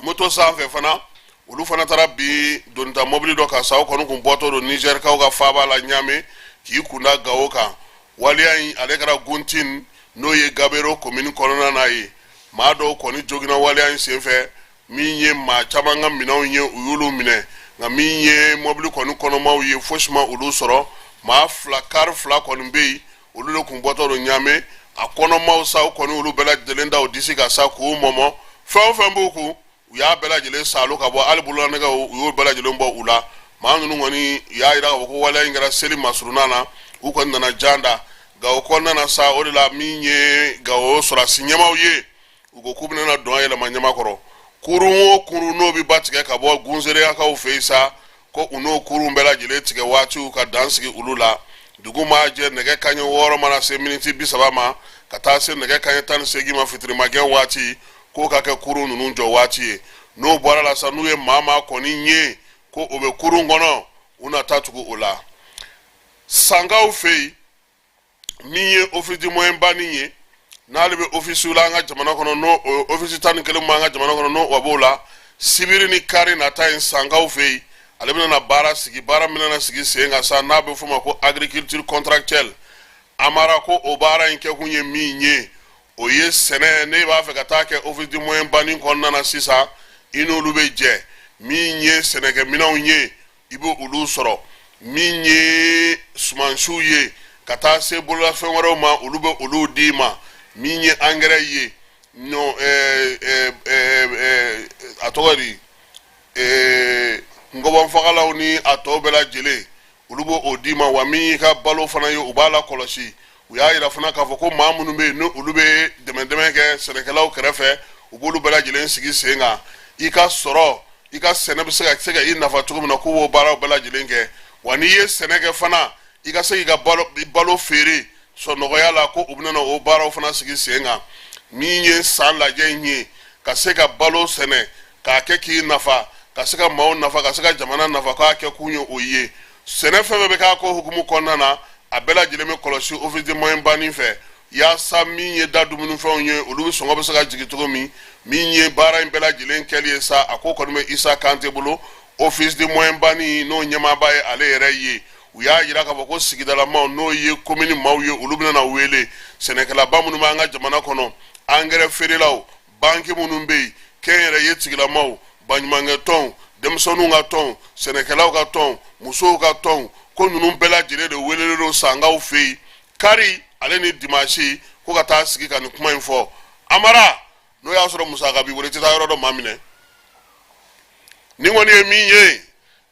moto sanfɛ fana olu fana taara bi donita mobili dɔ kan sa o kɔni kun bɔtɔ don Niger kaw ka faaba la ɲaame k'i kunda Gawo kan waleya in ale kɛra Guntin n'o ye Gabero commune kɔnɔna na ye maa dɔw kɔni jogina waleya in senfɛ min ye maa caman ka minɛnw ye u y'olu minɛ nka min ye mobili kɔni kɔnɔmaw ye fosi ma olu sɔrɔ maa 2 kari 2 kɔni bɛ yen olu de kun bɔtɔ don ɲaame a kɔnɔmaw sa o kɔni olu bɛɛ lajɛlen da o disi ka sa k'u mɔmɔ fɛn o fɛn b'u kun u y'a bɛɛ lajɛlen salo ka bɔ hali bololanɛgɛw u y'o bɛɛ lajɛlen bɔ u la maa ninnu kɔni u y'a yira k'a fɔ ko waleya in kɛra seli masurunan na u kɔni nana jan da Gawo kɔnɔna na sa o de la min ye Gawo sɔrɔsi ɲɛmaw ye u ko k'u bɛna dɔn yɛlɛma ɲɛma kɔrɔ kurun o kurun n'o bɛ ba tigɛ ka bɔ gunsereyakaw fɛ yen sa ko u n'o kurun bɛɛ lajɛlen tigɛ waatiw ka dan sigi olu la dugu maa jɛ nɛgɛ kanɲɛ 6 mana se miniti 30 ma ka taa se nɛgɛ kanɲɛ 18 ma fitirimagɛn waati k'o ka kɛ kurun ninnu jɔ waati ye n'o bɔra la sa n'u ye maa kɔni ye ko o bɛ kurun kɔnɔ u na taa tugu o la sangaw fɛ yen min ye office du moyen banni ye n'ale bɛ office la an ka jamana kɔnɔ n'o office 11 b'an ka jamana kɔnɔ n'o b'o la sibiri ni kari nata yen sangaw fɛ yen ale bɛna baara sigi baara min na sigi sen kan sa n'a bɛ f'o ma ko agriculture contractuelle amara ko o baara in kɛ kun ye min ye o ye sɛnɛ ne b'a fɛ ka taa kɛ office du moyen banni kɔnɔna na sisan i n'olu bɛ jɛ min ye sɛnɛkɛminɛnw ye i bɛ olu sɔrɔ min ye sumansiw ye ka taa se bololafɛn wɛrɛw ma olu bɛ olu d'i ma min ye engrais ye no a tɔgɔ di ngɔbɔnfagalaw ni a tɔw bɛɛ lajɛlen olu b'o o d'i ma wa min y'i ka balo fana ye u b'a la kɔlɔsi u y'a yira fana k'a fɔ ko maa minnu bɛ yen n'olu bɛ dɛmɛ kɛ sɛnɛkɛlaw kɛrɛfɛ u b'olu bɛɛ lajɛlen sigi sen kan i ka sɔrɔ i ka sɛnɛ bɛ se ka i nafa cogo min na k'u b'o baaraw bɛɛ lajɛlen kɛ wa n'i ye sɛnɛ kɛ fana i ka se k'i ka balo feere sɔnɔgɔya la ko u bɛna o baaraw fana sigi sen kan min ye san lajɛ in ye ka se ka balo sɛnɛ k'a kɛ k'i nafa ka se ka maaw nafa ka se ka jamana nafa k'a kɛ kun ye o ye sɛnɛ fɛn bɛɛ bɛ k'a ko hukumu kɔnɔna na a bɛɛ lajɛlen bɛ kɔlɔsi office du moyen banni fɛ yaasa min ye da dumunifɛnw ye olu sɔngɔ bɛ se ka jigin cogo min ye baara in bɛɛ lajɛlen kɛli ye sa a ko kɔni bɛ Isa Kante bolo office du moyen banni n'o ɲɛmaaba ye ale yɛrɛ ye u y'a yira k'a fɔ ko sigidalamaw n'o ye commune maaw ye olu bɛna wele sɛnɛkɛlaba minnu b'an ka jamana kɔnɔ engrais feerelaw banki minnu bɛ yen kɛnyɛrɛye tigilamaw baɲumankɛ tɔnw denmisɛnninw ka tɔn sɛnɛkɛlaw ka tɔn musow ka tɔn ko ninnu bɛɛ lajɛlen de welelen don sangaw fɛ yen kari ale ni dimanche ko ka taa sigi ka nin kuma in fɔ amara n'o y'a sɔrɔ musaka b'i bolo i tɛ taa yɔrɔ dɔ maa minɛ ni kɔni ye min ye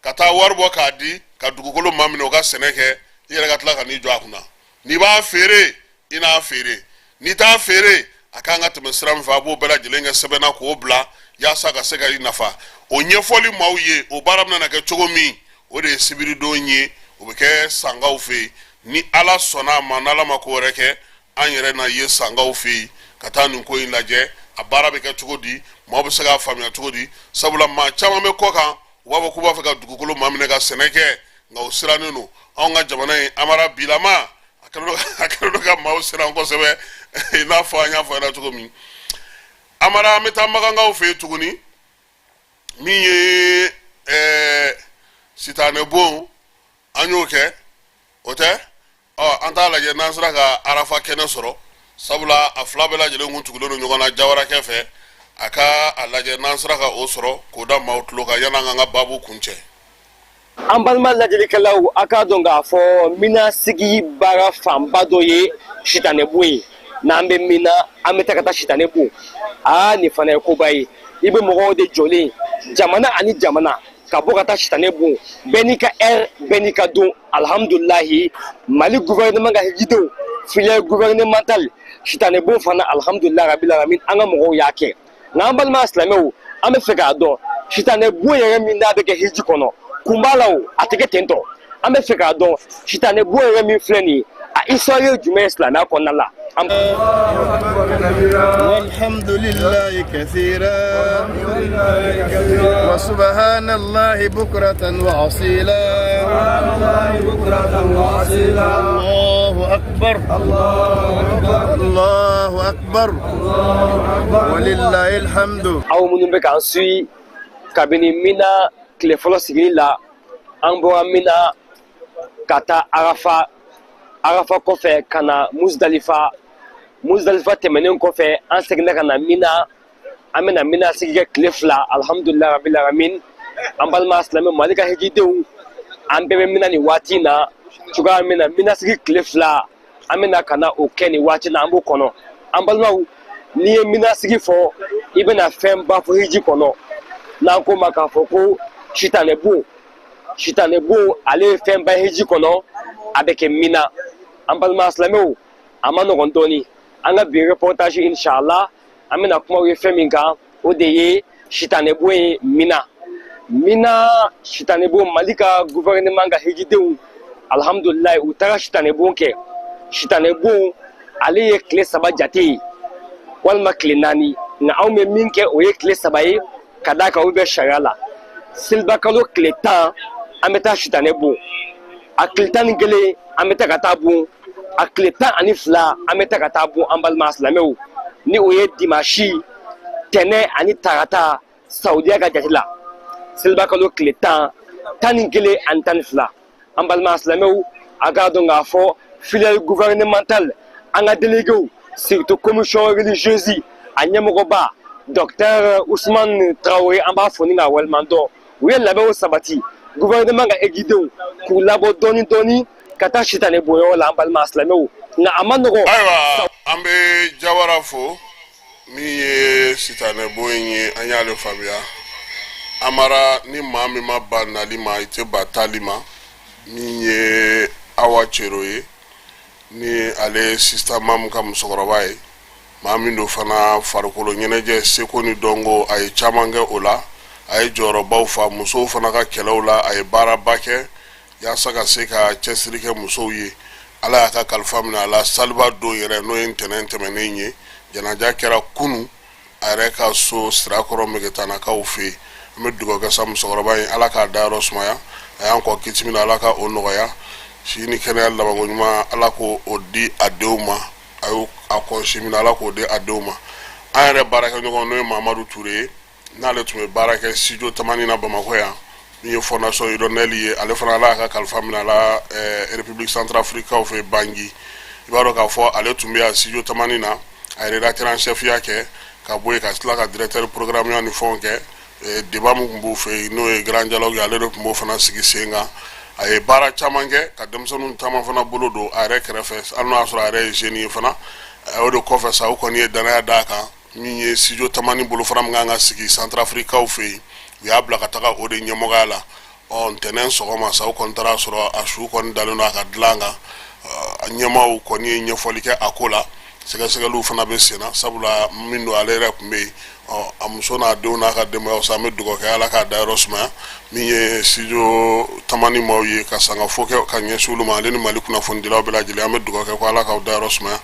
ka taa wari bɔ k'a di ka dugukolo maa minɛ o ka sɛnɛ kɛ i yɛrɛ ka tila ka n'i jɔ a kunna n'i b'a feere i n'a feere n'i t'a feere a kan ka tɛmɛ sira min fɛ a b'o bɛɛ lajɛlen kɛ sɛbɛnna k'o bila yaasa ka se ka i nafa o ɲɛfɔli maaw ye o baara bɛna kɛ cogo min o de ye sibiridon ye o bɛ kɛ sangaw fɛ yen ni ala sɔnna a ma n'ala ma ko wɛrɛ kɛ an yɛrɛ na ye sangaw fɛ yen ka taa nin ko in lajɛ a baara bɛ kɛ cogo di maaw bɛ se k'a faamuya cogo di sabula maa caman bɛ kɔ kan u b'a fɔ k'u b'a fɛ ka dugukolo maa minɛ ka sɛnɛ kɛ nka o sirannen don anw ka jamana in amara bilama a kɛlen don ka maaw siran kosɛbɛ i n'a fɔ an y'a fɔ ɲɛna cogo min amara an bɛ taa magankaw fɛ yen tuguni min ye sitanɛ bon an y'o kɛ o tɛ an t'a lajɛ n'an sera ka arafa kɛnɛ sɔrɔ sabula a fila bɛɛ lajɛlen kun tugulen don ɲɔgɔn na jawarakɛ fɛ a ka a lajɛ n'an sera ka o sɔrɔ k'o da maaw tulo kan yan'an k'an ka baabu kuncɛ an balima lajɛlikɛlaw a k'a dɔn k'a fɔ mina sigi baara fanba dɔ ye sitanɛ bon ye n'an bɛ min na an bɛ taa ka taa sitanɛ bon nin fana ye koba ye i bɛ mɔgɔw de jɔlen jamana ani jamana ka bɔ ka taa sitanɛ bon bɛɛ n'i ka heure bɛɛ n'i ka don alhamdulilahi mali gouvernement ka hijidenw filière gouvernementale sitanɛ bon fana alhamdulilahi rabil alamin an ka mɔgɔw y'a kɛ nka an balima silamɛw an bɛ fɛ k'a dɔn sitanɛ bon yɛrɛ min n'a bɛ kɛ hiji kɔnɔ kun b'a la o a tɛ kɛ ten tɔ an bɛ fɛ k'a dɔn sitanɛ bon yɛrɛ min filɛ nin ye a histoire ye jumɛn ye silamɛya kɔnɔna la. والحمد لله كثيرا وسبحان الله بكرة وأصيلا الله أكبر الله أكبر ولله الحمد. aw minnu bɛ k'an suit kabini Mina tile fɔlɔ sigili la an bɔra Mina ka taa Arafa kɔfɛ ka na Muzdalifa tɛmɛnen kɔfɛ an seginna ka na Mina an bɛna Mina sigi kɛ tile 2 alhamdulilahi rabil alamin an balima silamɛ Mali ka hijidenw an bɛɛ bɛ Mina nin waati in na cogoya min na Mina sigi tile 2 an bɛna ka na o kɛ nin waati in na an b'o kɔnɔ an balimaw n'i ye Mina sigi fɔ i bɛna fɛn ba fɔ hiji kɔnɔ n'an ko ma k'a fɔ ko sitanɛ bon ale ye fɛn ba hiji kɔnɔ a bɛ kɛ Mina an balima silamɛw a ma nɔgɔn dɔɔni an ka bi reportage inshallah an bɛna kuma ye fɛn min kan o de ye sitanɛ bon ye Mina sitanɛ bon Mali ka gouvernement ka hijidenw alhamdulilahi u taara sitanɛ bon kɛ sitanɛ bon ale ye tile 3 jate ye walima tile 4 nka anw bɛ min kɛ o ye tile 3 ye ka d'a kan o bɛ sariya la selibakalo tile 10 an bɛ taa sitanɛ bon a tile 11 an bɛ taa ka taa bon a tile 12 an bɛ taa ka taa bon an balima silamɛw ni o ye dimanche tɛnɛ ani tarata saudiya ka jate la selibakalo tile 10 11 ani 12 an balima silamɛw a k'a dɔn k'a fɔ filière gouvernementale an ka délégués surtout commission religieuse a ɲɛmɔgɔba docteur Ousmane Traoré an b'a fɔ ni k'a waleɲuman u ye labɛnw sabati gouvernement ka egidenw k'u labɔ dɔɔni dɔɔni ka taa sitanɛ bonyɔrɔ la an balima silamɛw nka a ma nɔgɔn. Ayiwa an bɛ Jawara fo min ye sitanɛ bon ye an y'ale faamuya Amara ni maa min ma ba nali ma i tɛ ba taali ma min ye Awa Cero ye ni ale sista mamu ka musokɔrɔba ye maa min do fana farikolo ɲɛnajɛ seko ni dɔnko a ye caman kɛ o la a ye jɔyɔrɔbaw fa musow fana ka kɛlɛw la a ye baaraba kɛ yaasa ka se ka cɛsiri kɛ musow ye ala y'a ka kalifa minɛ a la saliba don yɛrɛ n'o ye ntɛnɛn tɛmɛnen ye janaja kɛra kunu a yɛrɛ ka so sirakɔrɔ megetanakaw fɛ yen an bɛ dugawu kɛ sa musokɔrɔba in ala k'a dayɔrɔ sumaya a y'an kɔ kiti min na ala ka o nɔgɔya si ni kɛnɛya labanko ɲuman ala k'o di a denw ma a y'o a kɔlɔsi min na ala k'o di a denw ma an yɛrɛ baarakɛɲɔgɔn n'o ye Mamadu Ture ye n'ale tun bɛ baara kɛ studio Tamani na Bamakɔ yan min ye fondation Hirondelle ye ale fana ala y'a ka kalifa minɛ a la République Centrafricaine fɛ Bangui i b'a dɔn k'a fɔ ale tun bɛ yan studio Tamani na a ye rédacteur en chef ya kɛ ka bɔ yen ka tila ka directeur programme ni fɛnw kɛ débat mun tun b'u fɛ yen n'o ye grand dialogue ale de tun b'o fana sigi sen kan a ye baara caman kɛ ka denmisɛnninw caman fana bolo don a yɛrɛ kɛrɛfɛ hali n'o y'a sɔrɔ a yɛrɛ ye jeune ye fana o de kɔfɛ sa o kɔni ye danaya d'a kan min ye studio Tamani bolo fana min kan ka sigi Centrafricain fɛ yen u y'a bila ka taga o de ɲɛmɔgɔya la ntɛnɛn sɔgɔma sa o kɔni taara sɔrɔ a su kɔni dalen don a ka dilan kan a ɲɛmaaw kɔni ye ɲɛfɔli kɛ a ko la sɛgɛsɛgɛliw fana bɛ sen na sabula min don ale yɛrɛ tun bɛ yen a muso n'a denw n'a ka denbayaw sa an bɛ dugawu kɛ ala k'a dayɔrɔ sumaya min ye studio Tamani maaw ye ka sangafo kɛ ka ɲɛsin olu ma ale ni Mali kunnafonidilaw bɛɛ lajɛlen an bɛ dugawu kɛ ko ala k'aw dayɔrɔ sumaya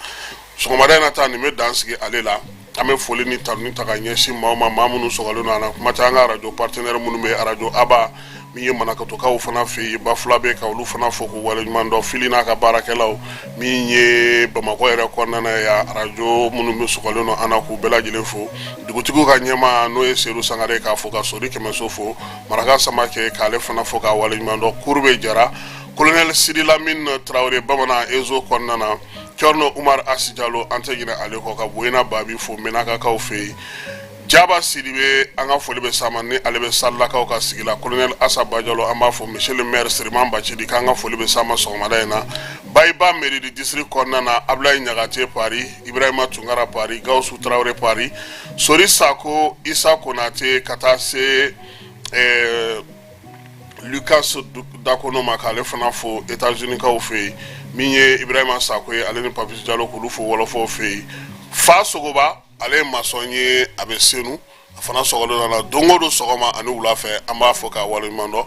sɔgɔmada in na ta nin bɛ dan sigi ale la an bɛ foli ni tanuni ta ka ɲɛsin maaw ma maa minnu sɔgɔlen don a la kuma tɛ an ka radio partenaire minnu bɛ radio Aba min ye Manakatokaw fana fɛ yen Bafula bɛ ka olu fana fo k'u waleɲuman dɔn Fili n'a ka baarakɛlaw min ye Bamakɔ yɛrɛ kɔnɔna ye radio minnu bɛ sɔgɔlen don an na k'u bɛɛ lajɛlen fo dugutigiw ka ɲɛmaa n'o ye Seydou Sangare k'a fo ka Sori Kɛmɛso fo Maraka Samakɛ k'ale fana fo k'a waleɲuman dɔn Kurube Jara colonel Sidi Lamine Traoré bamanan Ezo kɔnɔna na Thierno Umar Asi Diallo an tɛ ɲinɛ ale kɔ ka Boyina Babi fo Menakakaw fɛ yen Jaba Sidibe an ka foli bɛ s'a ma ni ale bɛ Salilakaw ka sigi la colonel Asa Badialo an b'a fɔ monsieur le maire Siriman Bacili k'an ka foli bɛ s'a ma sɔgɔmada in na Bayiba mairie du district kɔnɔna na Ablaye Ɲagate Paris Ibrahima Tunkara Paris Gawusu Traoré Paris Sori Sako Isa Konate ka taa se Lucas Dakono ma k'ale fana fo États-Unis kaw fɛ yen min ye Ibrahima Sako ye ale ni Papis Diallo k'olu fo wɔlɔfɔw fɛ yen Fa Sogoba ale ye maçon ye a bɛ Senu fana sɔgɔlen na don o don sɔgɔma ani wula fɛ an b'a fɔ k'a waleɲuman dɔn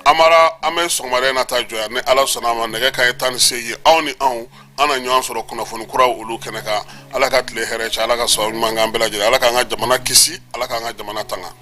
Amara an bɛ sɔgɔmada in na taa jɔya ni Ala sɔnna a ma nɛgɛ kanɲɛ 18 aw ni anw an na ɲɔgɔn sɔrɔ kunnafoni kuraw olu kɛnɛ kan Ala ka tile hɛrɛ cɛ Ala ka sababu ɲuman k'an bɛɛ lajɛlen Ala k'an ka jamana kisi Ala k'an ka jamana tanga